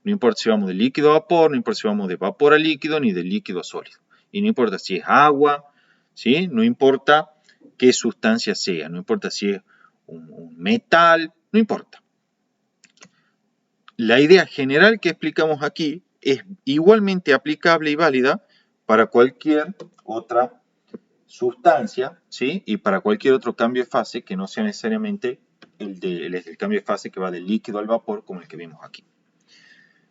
No importa si vamos de líquido a vapor, no importa si vamos de vapor a líquido, ni de líquido a sólido. Y no importa si es agua, ¿sí? No importa qué sustancia sea, no importa si es un metal, no importa. La idea general que explicamos aquí es igualmente aplicable y válida para cualquier otra sustancia, ¿sí? Y para cualquier otro cambio de fase que no sea necesariamente el cambio de fase que va del líquido al vapor como el que vimos aquí.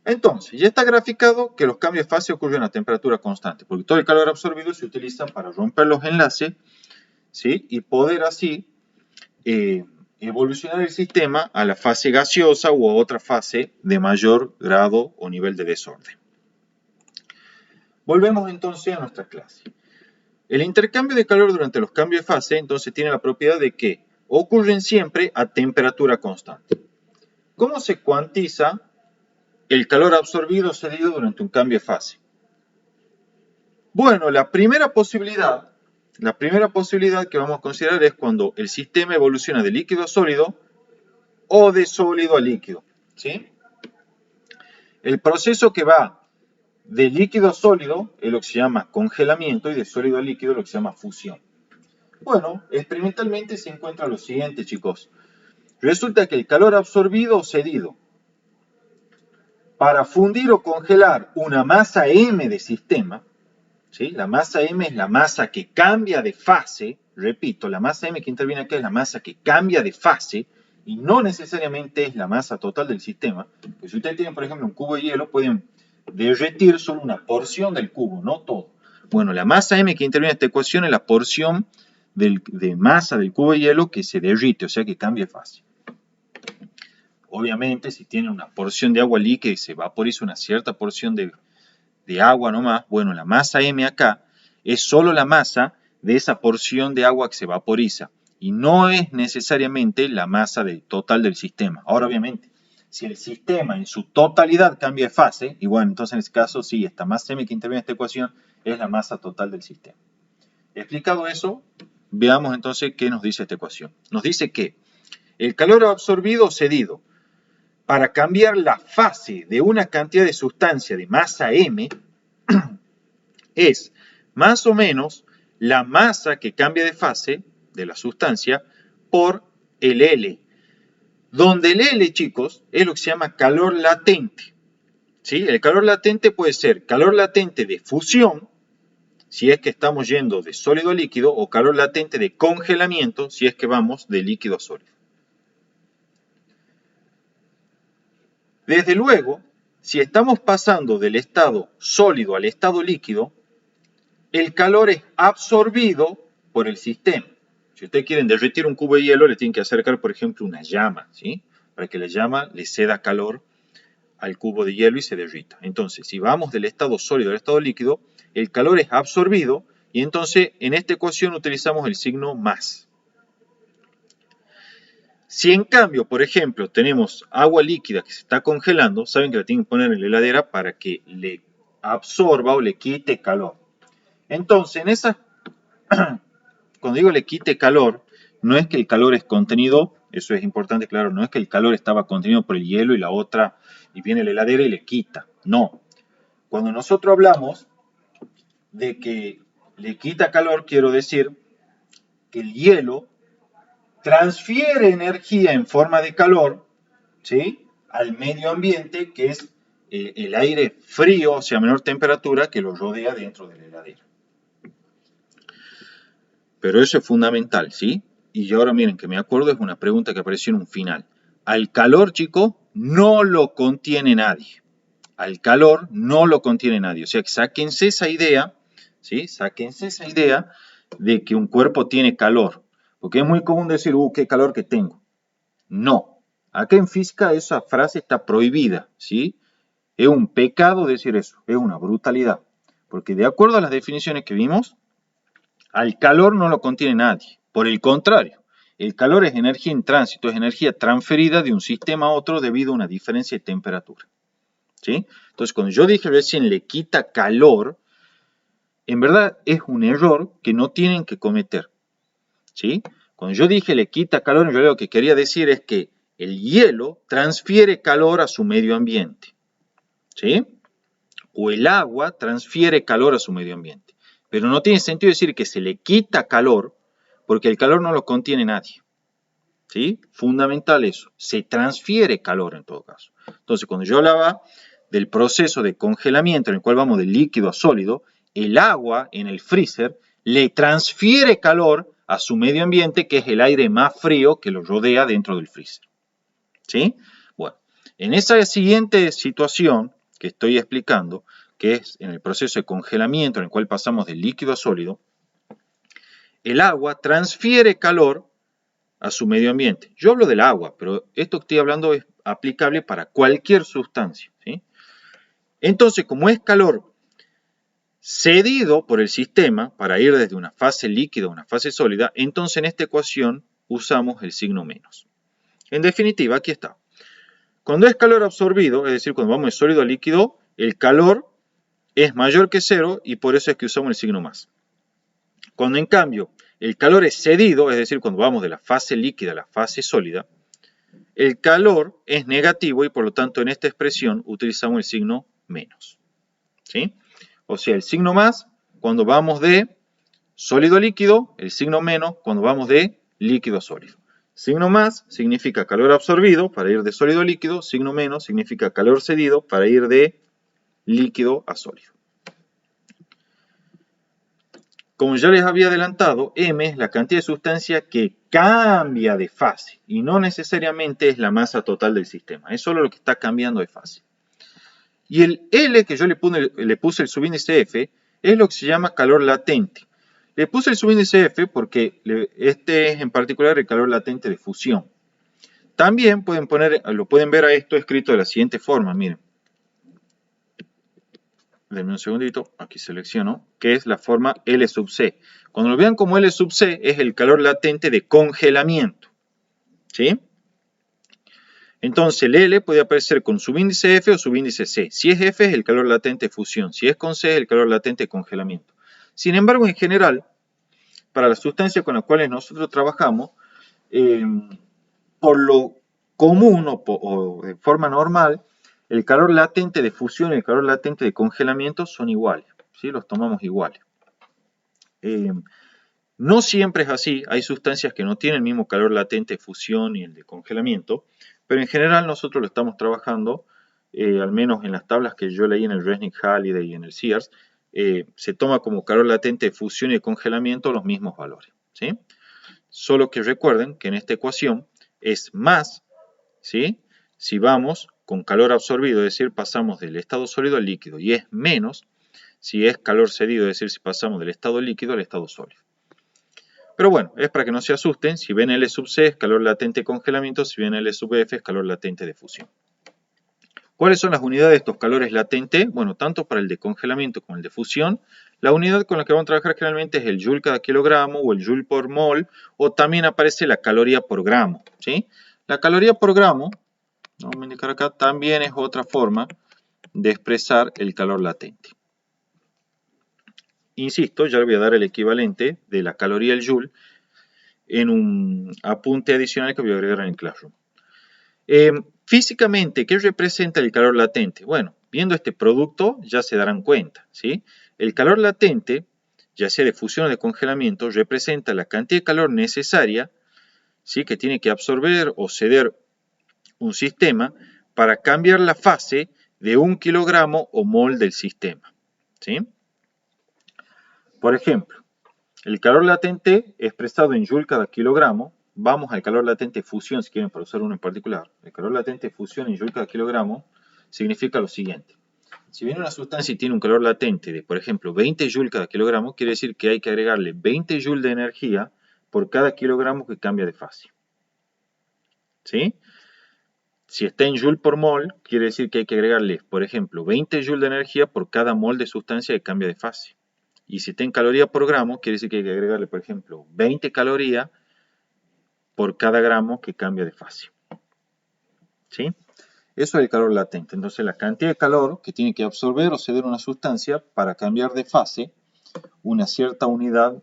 Entonces, ya está graficado que los cambios de fase ocurren a temperatura constante, porque todo el calor absorbido se utiliza para romper los enlaces, ¿sí? Y poder así evolucionar el sistema a la fase gaseosa u a otra fase de mayor grado o nivel de desorden. Volvemos entonces a nuestra clase. El intercambio de calor durante los cambios de fase entonces tiene la propiedad de que ocurren siempre a temperatura constante. ¿Cómo se cuantiza el calor absorbido o cedido durante un cambio de fase? Bueno, la primera posibilidad que vamos a considerar es cuando el sistema evoluciona de líquido a sólido o de sólido a líquido, ¿sí? El proceso que va de líquido a sólido es lo que se llama congelamiento y de sólido a líquido es lo que se llama fusión. Bueno, experimentalmente se encuentra lo siguiente, chicos. Resulta que el calor absorbido o cedido para fundir o congelar una masa M de sistema, ¿sí? La masa M es la masa que cambia de fase, repito, la masa M que interviene acá es la masa que cambia de fase y no necesariamente es la masa total del sistema. Pues si ustedes tienen, por ejemplo, un cubo de hielo, pueden derretir solo una porción del cubo, no todo. Bueno, la masa M que interviene en esta ecuación es la porción de masa del cubo de hielo que se derrite, o sea que cambia de fase. Obviamente, si tienen una porción de agua líquida y se vaporiza una cierta porción de agua nomás, bueno, la masa M acá es solo la masa de esa porción de agua que se vaporiza y no es necesariamente la masa total del sistema. Ahora, obviamente, si el sistema en su totalidad cambia de fase, y bueno, entonces en este caso sí, esta masa M que interviene en esta ecuación es la masa total del sistema. Explicado eso, veamos entonces qué nos dice esta ecuación. Nos dice que el calor absorbido o cedido para cambiar la fase de una cantidad de sustancia de masa M es más o menos la masa que cambia de fase de la sustancia por el L, donde el L, chicos, es lo que se llama calor latente. ¿Sí? El calor latente puede ser calor latente de fusión, si es que estamos yendo de sólido a líquido, o calor latente de congelamiento, si es que vamos de líquido a sólido. Desde luego, si estamos pasando del estado sólido al estado líquido, el calor es absorbido por el sistema. Si ustedes quieren derretir un cubo de hielo, le tienen que acercar, por ejemplo, una llama, ¿sí? Para que la llama le ceda calor al cubo de hielo y se derrita. Entonces, si vamos del estado sólido al estado líquido, el calor es absorbido y entonces en esta ecuación utilizamos el signo más. Si en cambio, por ejemplo, tenemos agua líquida que se está congelando, saben que la tienen que poner en la heladera para que le absorba o le quite calor. Entonces, cuando digo le quite calor, no es que el calor es contenido, eso es importante, claro, no es que el calor estaba contenido por el hielo y la otra, y viene la heladera y le quita, no. Cuando nosotros hablamos de que le quita calor, quiero decir que el hielo transfiere energía en forma de calor, ¿sí?, al medio ambiente, que es el aire frío, o sea, a menor temperatura, que lo rodea dentro de la heladera. Pero eso es fundamental, ¿sí? Y ahora miren, que me acuerdo, es una pregunta que apareció en un final. Al calor, chicos, no lo contiene nadie. Al calor no lo contiene nadie. O sea, que sáquense esa idea, ¿sí? Sáquense esa idea de que un cuerpo tiene calor. Porque es muy común decir, qué calor que tengo. No. Acá en física esa frase está prohibida, ¿sí? Es un pecado decir eso, es una brutalidad. Porque de acuerdo a las definiciones que vimos, al calor no lo contiene nadie. Por el contrario, el calor es energía en tránsito, es energía transferida de un sistema a otro debido a una diferencia de temperatura. ¿Sí? Entonces, cuando yo dije recién le quita calor, en verdad es un error que no tienen que cometer. ¿Sí? Cuando yo dije le quita calor, en realidad lo que quería decir es que el hielo transfiere calor a su medio ambiente. ¿sí? O el agua transfiere calor a su medio ambiente. Pero no tiene sentido decir que se le quita calor, porque el calor no lo contiene nadie. ¿Sí? Fundamental eso. Se transfiere calor en todo caso. Entonces, cuando yo hablaba del proceso de congelamiento en el cual vamos de líquido a sólido, el agua en el freezer le transfiere calor a su medio ambiente, que es el aire más frío que lo rodea dentro del freezer. ¿Sí? Bueno, en esa siguiente situación que estoy explicando, que es en el proceso de congelamiento en el cual pasamos de líquido a sólido, el agua transfiere calor a su medio ambiente. Yo hablo del agua, pero esto que estoy hablando es aplicable para cualquier sustancia, ¿sí? Entonces, como es calor cedido por el sistema para ir desde una fase líquida a una fase sólida, entonces en esta ecuación usamos el signo menos. En definitiva, aquí está. Cuando es calor absorbido, es decir, cuando vamos de sólido a líquido, el calor es mayor que cero y por eso es que usamos el signo más. Cuando en cambio el calor es cedido, es decir, cuando vamos de la fase líquida a la fase sólida, el calor es negativo y por lo tanto en esta expresión utilizamos el signo menos. ¿Sí? O sea, el signo más cuando vamos de sólido a líquido, el signo menos cuando vamos de líquido a sólido. Signo más significa calor absorbido para ir de sólido a líquido, signo menos significa calor cedido para ir de líquido a sólido. Como ya les había adelantado, M es la cantidad de sustancia que cambia de fase y no necesariamente es la masa total del sistema, es solo lo que está cambiando de fase. Y el L que yo le puse el subíndice F es lo que se llama calor latente. Le puse el subíndice F porque este es en particular el calor latente de fusión. También lo pueden ver a esto escrito de la siguiente forma, miren. Denme un segundito, aquí selecciono, que es la forma L sub C. Cuando lo vean como L sub C es el calor latente de congelamiento. ¿Sí? Entonces el L puede aparecer con subíndice F o subíndice C. Si es F es el calor latente de fusión, si es con C es el calor latente de congelamiento. Sin embargo, en general, para las sustancias con las cuales nosotros trabajamos, por lo común o de forma normal, el calor latente de fusión y el calor latente de congelamiento son iguales, ¿sí? Los tomamos iguales. No siempre es así, hay sustancias que no tienen el mismo calor latente de fusión y el de congelamiento, pero en general nosotros lo estamos trabajando, al menos en las tablas que yo leí en el Resnick-Halliday y en el Sears, se toma como calor latente de fusión y de congelamiento los mismos valores, ¿sí? Solo que recuerden que en esta ecuación es más, ¿sí? Si vamos con calor absorbido, es decir, pasamos del estado sólido al líquido, y es menos si es calor cedido, es decir, si pasamos del estado líquido al estado sólido. Pero bueno, es para que no se asusten, si ven L sub C es calor latente de congelamiento, si ven L sub F es calor latente de fusión. ¿Cuáles son las unidades de estos calores latentes? Bueno, tanto para el de congelamiento como el de fusión, la unidad con la que vamos a trabajar generalmente es el joule cada kilogramo o el joule por mol, o también aparece la caloría por gramo, ¿sí? La caloría por gramo, vamos a indicar acá, también es otra forma de expresar el calor latente. Insisto, ya le voy a dar el equivalente de la caloría al joule en un apunte adicional que voy a agregar en el Classroom. Físicamente, ¿qué representa el calor latente? Bueno, viendo este producto ya se darán cuenta, ¿sí? El calor latente, ya sea de fusión o de congelamiento, representa la cantidad de calor necesaria, ¿sí? Que tiene que absorber o ceder un sistema para cambiar la fase de 1 kilogramo o mol del sistema, ¿sí? Por ejemplo, el calor latente expresado en joule cada kilogramo, vamos al calor latente de fusión, si quieren para usar uno en particular. El calor latente de fusión en joule cada kilogramo significa lo siguiente. Si bien una sustancia tiene un calor latente de, por ejemplo, 20 joule cada kilogramo, quiere decir que hay que agregarle 20 joule de energía por cada kilogramo que cambia de fase. ¿Sí? Si está en joule por mol, quiere decir que hay que agregarle, por ejemplo, 20 joule de energía por cada mol de sustancia que cambia de fase. Y si está en caloría por gramo, quiere decir que hay que agregarle, por ejemplo, 20 calorías por cada gramo que cambia de fase. ¿Sí? Eso es el calor latente. Entonces, la cantidad de calor que tiene que absorber o ceder una sustancia para cambiar de fase una cierta unidad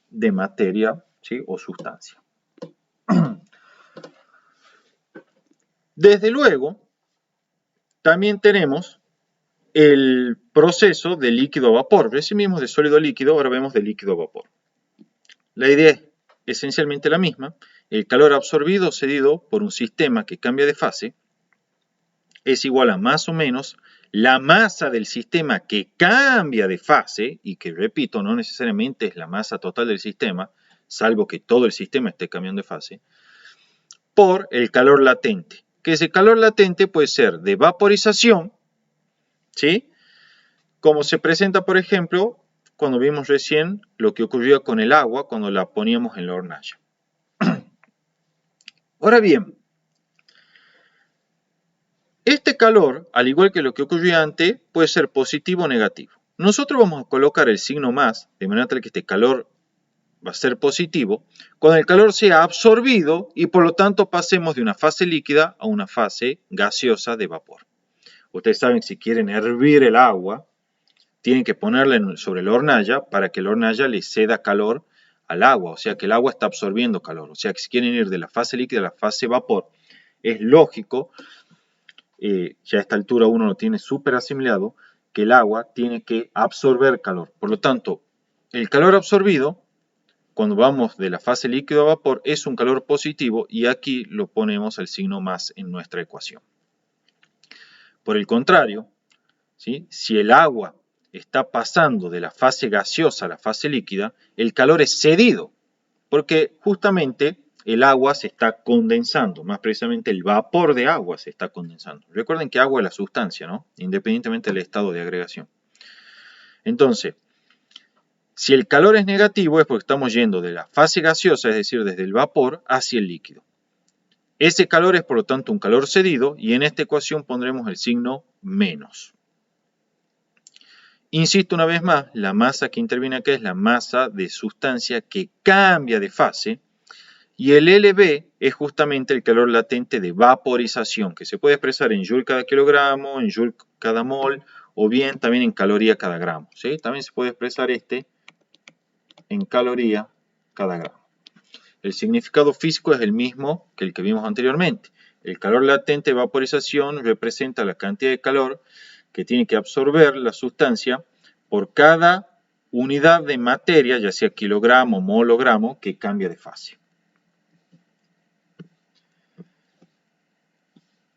de materia, ¿sí? O sustancia. Desde luego, también tenemos el proceso de líquido a vapor. Recién vimos de sólido a líquido, ahora vemos de líquido a vapor. La idea es esencialmente la misma. El calor absorbido o cedido por un sistema que cambia de fase es igual a más o menos la masa del sistema que cambia de fase, y que, repito, no necesariamente es la masa total del sistema, salvo que todo el sistema esté cambiando de fase, por el calor latente. Que ese calor latente puede ser de vaporización, ¿sí? Como se presenta, por ejemplo, cuando vimos recién lo que ocurría con el agua cuando la poníamos en la hornalla. Ahora bien, este calor, al igual que lo que ocurría antes, puede ser positivo o negativo. Nosotros vamos a colocar el signo más, de manera tal que este calor va a ser positivo, cuando el calor sea absorbido y por lo tanto pasemos de una fase líquida a una fase gaseosa de vapor. Ustedes saben que si quieren hervir el agua, tienen que ponerla sobre la hornalla para que la hornalla le ceda calor al agua, o sea que el agua está absorbiendo calor. O sea que si quieren ir de la fase líquida a la fase vapor, es lógico, ya a esta altura uno lo tiene súper asimilado, que el agua tiene que absorber calor. Por lo tanto, el calor absorbido, cuando vamos de la fase líquido a vapor, es un calor positivo y aquí lo ponemos el signo más en nuestra ecuación. Por el contrario, ¿sí? Si el agua está pasando de la fase gaseosa a la fase líquida, el calor es cedido, porque justamente el agua se está condensando, más precisamente el vapor de agua se está condensando. Recuerden que agua es la sustancia, ¿no? Independientemente del estado de agregación. Entonces, si el calor es negativo es porque estamos yendo de la fase gaseosa, es decir, desde el vapor, hacia el líquido. Ese calor es por lo tanto un calor cedido y en esta ecuación pondremos el signo menos. Insisto una vez más, la masa que interviene acá es la masa de sustancia que cambia de fase y el LB es justamente el calor latente de vaporización, que se puede expresar en joule cada kilogramo, en joule cada mol o bien también en caloría cada gramo, ¿sí? También se puede expresar en caloría cada gramo. El significado físico es el mismo que el que vimos anteriormente. El calor latente de vaporización representa la cantidad de calor que tiene que absorber la sustancia por cada unidad de materia, ya sea kilogramo, mol o gramo, que cambia de fase.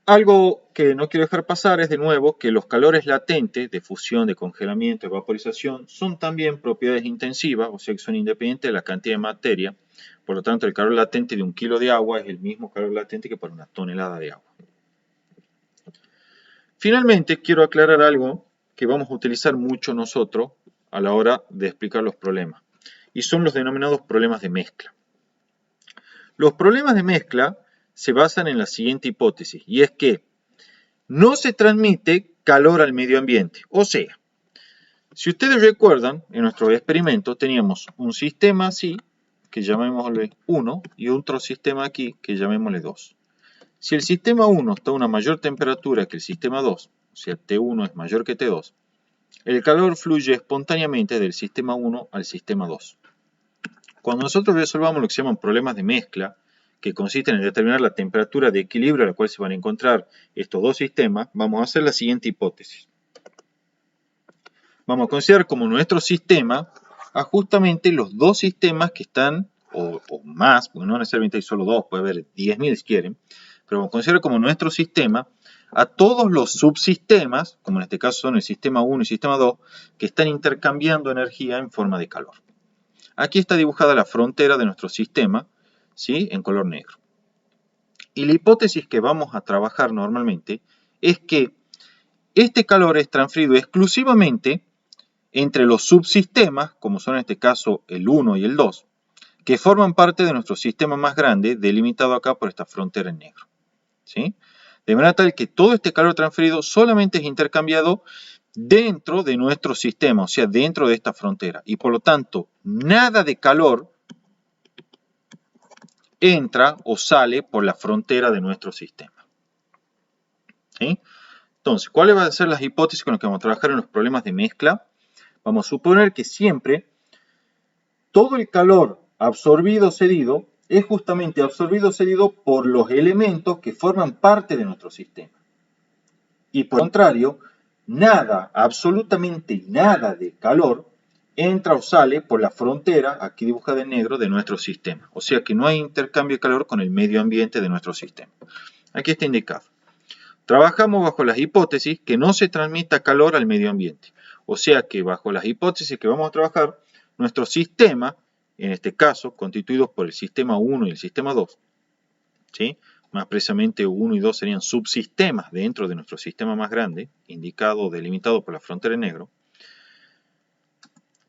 Algo que no quiero dejar pasar es de nuevo que los calores latentes de fusión, de congelamiento, de vaporización son también propiedades intensivas, o sea que son independientes de la cantidad de materia. Por lo tanto, el calor latente de 1 kilo de agua es el mismo calor latente que para una tonelada de agua. Finalmente, quiero aclarar algo que vamos a utilizar mucho nosotros a la hora de explicar los problemas, y son los denominados problemas de mezcla. Los problemas de mezcla se basan en la siguiente hipótesis, y es que no se transmite calor al medio ambiente. O sea, si ustedes recuerdan, en nuestro experimento teníamos un sistema así, que llamémosle 1, y otro sistema aquí, que llamémosle 2. Si el sistema 1 está a una mayor temperatura que el sistema 2, o sea, T1 es mayor que T2, el calor fluye espontáneamente del sistema 1 al sistema 2. Cuando nosotros resolvamos lo que se llaman problemas de mezcla, que consisten en determinar la temperatura de equilibrio a la cual se van a encontrar estos dos sistemas, vamos a hacer la siguiente hipótesis. Vamos a considerar como nuestro sistema a justamente los dos sistemas que están, o más, porque no necesariamente hay solo dos, puede haber 10.000 si quieren, pero vamos a considerar como nuestro sistema a todos los subsistemas, como en este caso son el sistema 1 y el sistema 2, que están intercambiando energía en forma de calor. Aquí está dibujada la frontera de nuestro sistema, ¿sí? En color negro. Y la hipótesis que vamos a trabajar normalmente es que este calor es transferido exclusivamente entre los subsistemas, como son en este caso el 1 y el 2, que forman parte de nuestro sistema más grande, delimitado acá por esta frontera en negro, ¿sí? De manera tal que todo este calor transferido solamente es intercambiado dentro de nuestro sistema, o sea, dentro de esta frontera. Y por lo tanto, nada de calor entra o sale por la frontera de nuestro sistema. ¿Sí? Entonces, ¿cuáles van a ser las hipótesis con las que vamos a trabajar en los problemas de mezcla? Vamos a suponer que siempre todo el calor absorbido o cedido es justamente absorbido o cedido por los elementos que forman parte de nuestro sistema. Y por el contrario, nada, absolutamente nada de calor entra o sale por la frontera, aquí dibujada en negro, de nuestro sistema. O sea que no hay intercambio de calor con el medio ambiente de nuestro sistema. Aquí está indicado. Trabajamos bajo las hipótesis que no se transmita calor al medio ambiente. O sea que bajo las hipótesis que vamos a trabajar, nuestro sistema, en este caso, constituidos por el sistema 1 y el sistema 2, ¿sí? Más precisamente 1 y 2 serían subsistemas dentro de nuestro sistema más grande, indicado o delimitado por la frontera en negro,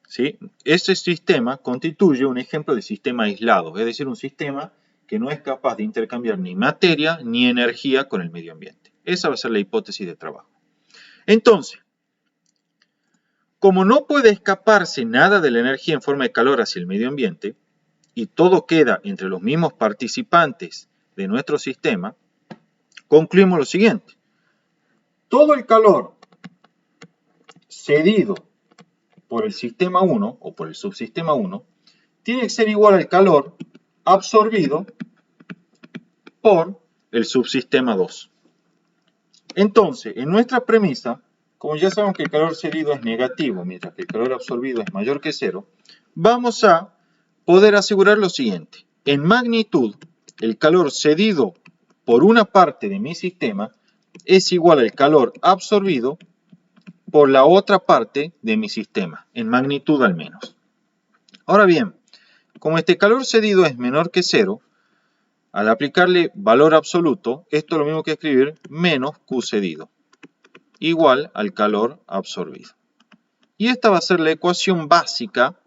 ¿sí? Ese sistema constituye un ejemplo de sistema aislado, es decir, un sistema que no es capaz de intercambiar ni materia ni energía con el medio ambiente. Esa va a ser la hipótesis de trabajo. Entonces, como no puede escaparse nada de la energía en forma de calor hacia el medio ambiente, y todo queda entre los mismos participantes de nuestro sistema, concluimos lo siguiente. Todo el calor cedido por el sistema 1 o por el subsistema 1 tiene que ser igual al calor absorbido por el subsistema 2. Entonces, en nuestra premisa, como ya sabemos que el calor cedido es negativo, mientras que el calor absorbido es mayor que 0, vamos a poder asegurar lo siguiente. En magnitud, el calor cedido por una parte de mi sistema es igual al calor absorbido por la otra parte de mi sistema, en magnitud al menos. Ahora bien, como este calor cedido es menor que 0, al aplicarle valor absoluto, esto es lo mismo que escribir menos Q cedido, igual al calor absorbido. Y esta va a ser la ecuación básica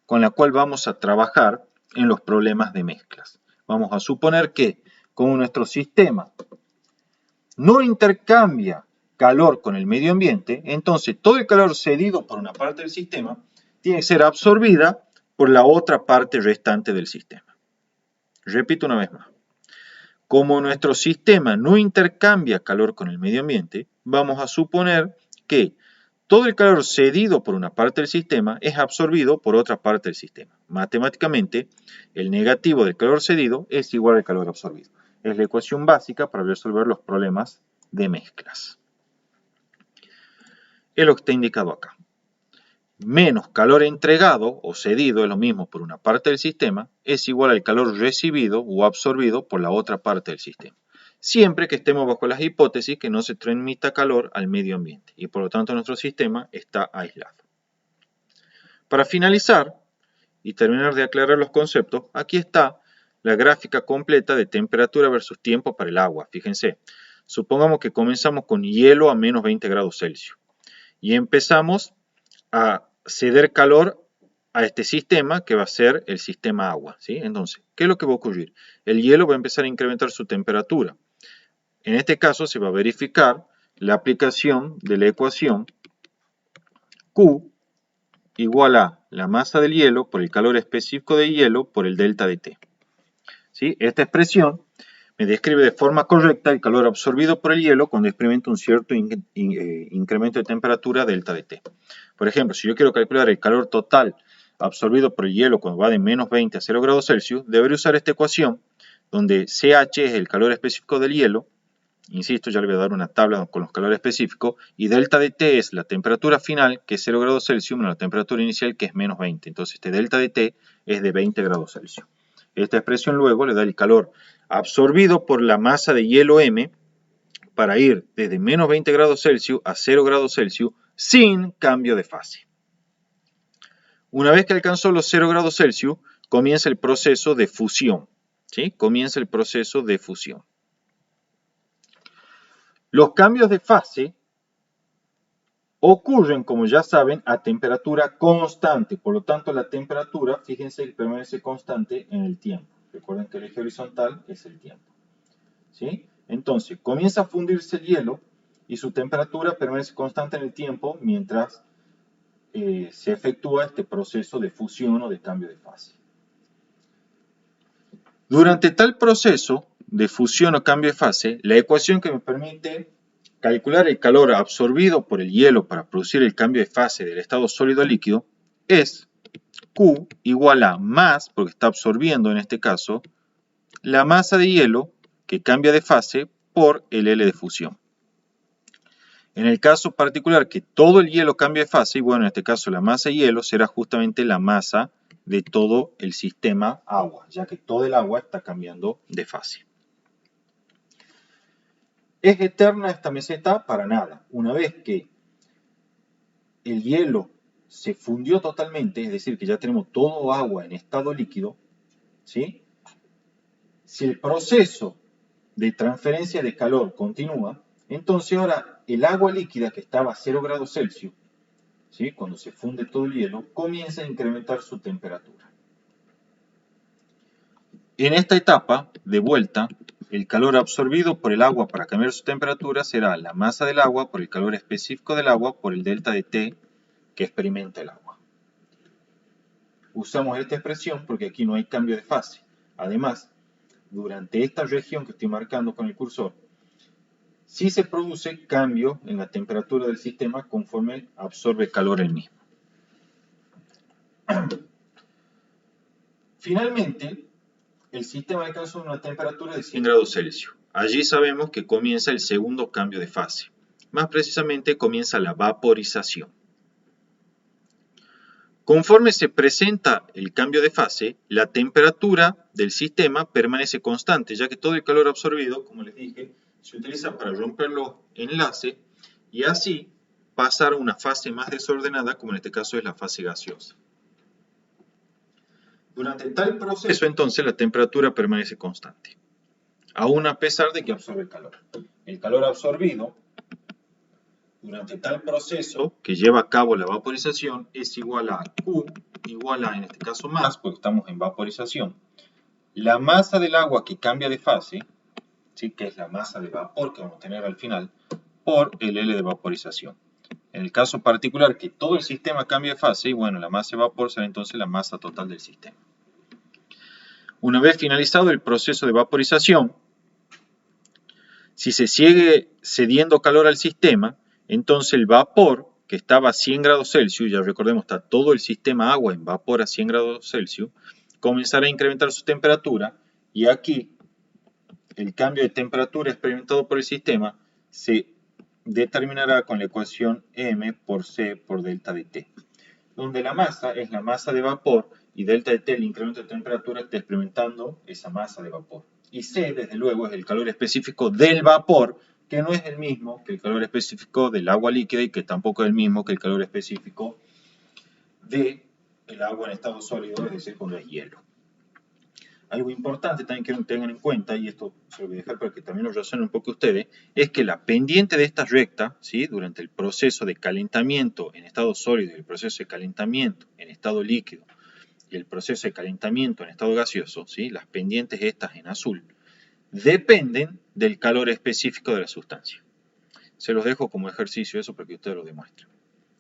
con la cual vamos a trabajar en los problemas de mezclas. Vamos a suponer que, como nuestro sistema no intercambia calor con el medio ambiente, entonces todo el calor cedido por una parte del sistema tiene que ser absorbida por la otra parte restante del sistema. Repito una vez más. Como nuestro sistema no intercambia calor con el medio ambiente, vamos a suponer que todo el calor cedido por una parte del sistema es absorbido por otra parte del sistema. Matemáticamente, el negativo del calor cedido es igual al calor absorbido. Es la ecuación básica para resolver los problemas de mezclas. Es lo que está indicado acá. Menos calor entregado o cedido, es lo mismo por una parte del sistema, es igual al calor recibido o absorbido por la otra parte del sistema. Siempre que estemos bajo las hipótesis que no se transmita calor al medio ambiente y por lo tanto nuestro sistema está aislado. Para finalizar y terminar de aclarar los conceptos, aquí está la gráfica completa de temperatura versus tiempo para el agua. Fíjense, supongamos que comenzamos con hielo a menos 20 grados Celsius y empezamos a ceder calor a este sistema que va a ser el sistema agua, ¿sí? Entonces, ¿qué es lo que va a ocurrir? El hielo va a empezar a incrementar su temperatura. En este caso se va a verificar la aplicación de la ecuación Q igual a la masa del hielo por el calor específico de hielo por el delta de T. ¿Sí? Esta expresión me describe de forma correcta el calor absorbido por el hielo cuando experimento un cierto incremento de temperatura delta de T. Por ejemplo, si yo quiero calcular el calor total absorbido por el hielo cuando va de menos 20 a 0 grados Celsius, deberé usar esta ecuación donde CH es el calor específico del hielo. Insisto, ya le voy a dar una tabla con los calores específicos. Y delta de T es la temperatura final, que es 0 grados Celsius, menos la temperatura inicial, que es menos 20. Entonces, este delta de T es de 20 grados Celsius. Esta expresión luego le da el calor absorbido por la masa de hielo M para ir desde menos 20 grados Celsius a 0 grados Celsius sin cambio de fase. Una vez que alcanzó los 0 grados Celsius, comienza el proceso de fusión. ¿Sí? Comienza el proceso de fusión. Los cambios de fase ocurren, como ya saben, a temperatura constante. Por lo tanto, la temperatura, fíjense, permanece constante en el tiempo. Recuerden que el eje horizontal es el tiempo. ¿Sí? Entonces, comienza a fundirse el hielo y su temperatura permanece constante en el tiempo mientras se efectúa este proceso de fusión o de cambio de fase. Durante tal proceso de fusión o cambio de fase, la ecuación que me permite calcular el calor absorbido por el hielo para producir el cambio de fase del estado sólido a líquido es Q igual a más, porque está absorbiendo en este caso, la masa de hielo que cambia de fase por el L de fusión. En el caso particular que todo el hielo cambie de fase, y bueno, en este caso la masa de hielo será justamente la masa de todo el sistema agua, ya que todo el agua está cambiando de fase. ¿Es eterna esta meseta? Para nada. Una vez que el hielo se fundió totalmente, es decir, que ya tenemos todo agua en estado líquido, ¿sí? Si el proceso de transferencia de calor continúa, entonces ahora el agua líquida que estaba a 0 grados Celsius, ¿sí? Cuando se funde todo el hielo, comienza a incrementar su temperatura. En esta etapa, de vuelta, el calor absorbido por el agua para cambiar su temperatura será la masa del agua por el calor específico del agua por el delta de T que experimenta el agua. Usamos esta expresión porque aquí no hay cambio de fase. Además, durante esta región que estoy marcando con el cursor, sí se produce cambio en la temperatura del sistema conforme absorbe calor el mismo. Finalmente, el sistema alcanza una temperatura de 100 grados Celsius. Allí sabemos que comienza el segundo cambio de fase. Más precisamente comienza la vaporización. Conforme se presenta el cambio de fase, la temperatura del sistema permanece constante, ya que todo el calor absorbido, como les dije, se utiliza para romper los enlaces y así pasar a una fase más desordenada, como en este caso es la fase gaseosa. Durante tal proceso, entonces, la temperatura permanece constante, aún a pesar de que absorbe el calor. El calor absorbido durante tal proceso que lleva a cabo la vaporización es igual a Q, igual a, en este caso más, porque estamos en vaporización, la masa del agua que cambia de fase, ¿sí? Que es la masa de vapor que vamos a tener al final, por el L de vaporización. En el caso particular que todo el sistema cambie de fase, y bueno, la masa de vapor será entonces la masa total del sistema. Una vez finalizado el proceso de vaporización, si se sigue cediendo calor al sistema, entonces el vapor, que estaba a 100 grados Celsius, ya recordemos, está todo el sistema agua en vapor a 100 grados Celsius, comenzará a incrementar su temperatura y aquí el cambio de temperatura experimentado por el sistema se determinará con la ecuación M por C por delta de T, donde la masa es la masa de vapor y delta de T, el incremento de temperatura, está experimentando esa masa de vapor. Y C, desde luego, es el calor específico del vapor, que no es el mismo que el calor específico del agua líquida y que tampoco es el mismo que el calor específico del agua en estado sólido, es decir, cuando es hielo. Algo importante también que tengan en cuenta, y esto se lo voy a dejar para que también lo razonen un poco ustedes, es que la pendiente de esta recta, ¿sí? Durante el proceso de calentamiento en estado sólido y el proceso de calentamiento en estado líquido y el proceso de calentamiento en estado gaseoso, ¿sí? Las pendientes estas en azul, dependen del calor específico de la sustancia. Se los dejo como ejercicio eso para que ustedes lo demuestren,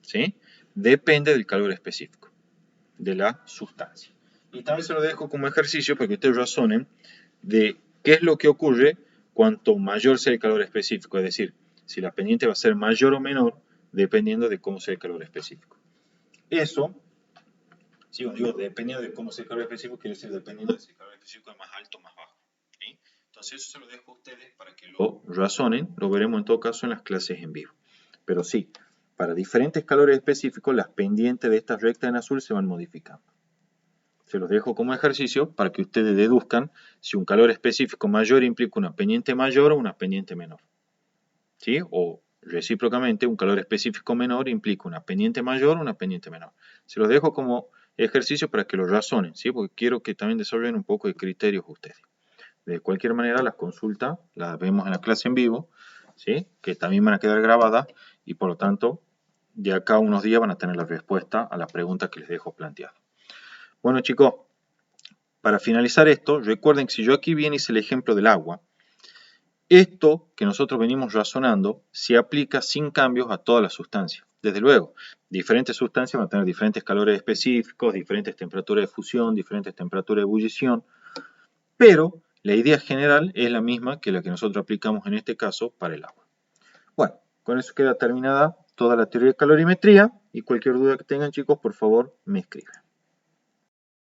¿sí? Depende del calor específico de la sustancia. Y también se lo dejo como ejercicio para que ustedes razonen de qué es lo que ocurre cuanto mayor sea el calor específico, es decir, si la pendiente va a ser mayor o menor dependiendo de cómo sea el calor específico. Eso, si os digo dependiendo de cómo sea el calor específico, quiere decir dependiendo de si el calor específico es más alto o más bajo, ¿sí? Entonces eso se lo dejo a ustedes para que lo razonen, lo veremos en todo caso en las clases en vivo. Pero sí, para diferentes calores específicos, las pendientes de esta recta en azul se van modificando. Se los dejo como ejercicio para que ustedes deduzcan si un calor específico mayor implica una pendiente mayor o una pendiente menor, ¿sí? O recíprocamente, un calor específico menor implica una pendiente mayor o una pendiente menor. Se los dejo como ejercicio para que lo razonen, ¿sí? Porque quiero que también desarrollen un poco de criterios ustedes. De cualquier manera, las consultas las vemos en la clase en vivo, ¿sí? Que también van a quedar grabadas y por lo tanto, de acá a unos días van a tener la respuesta a las preguntas que les dejo planteadas. Bueno chicos, para finalizar esto, recuerden que si yo aquí bien hice el ejemplo del agua, esto que nosotros venimos razonando se aplica sin cambios a todas las sustancias. Desde luego, diferentes sustancias van a tener diferentes calores específicos, diferentes temperaturas de fusión, diferentes temperaturas de ebullición, pero la idea general es la misma que la que nosotros aplicamos en este caso para el agua. Bueno, con eso queda terminada toda la teoría de calorimetría y cualquier duda que tengan chicos, por favor, me escriben.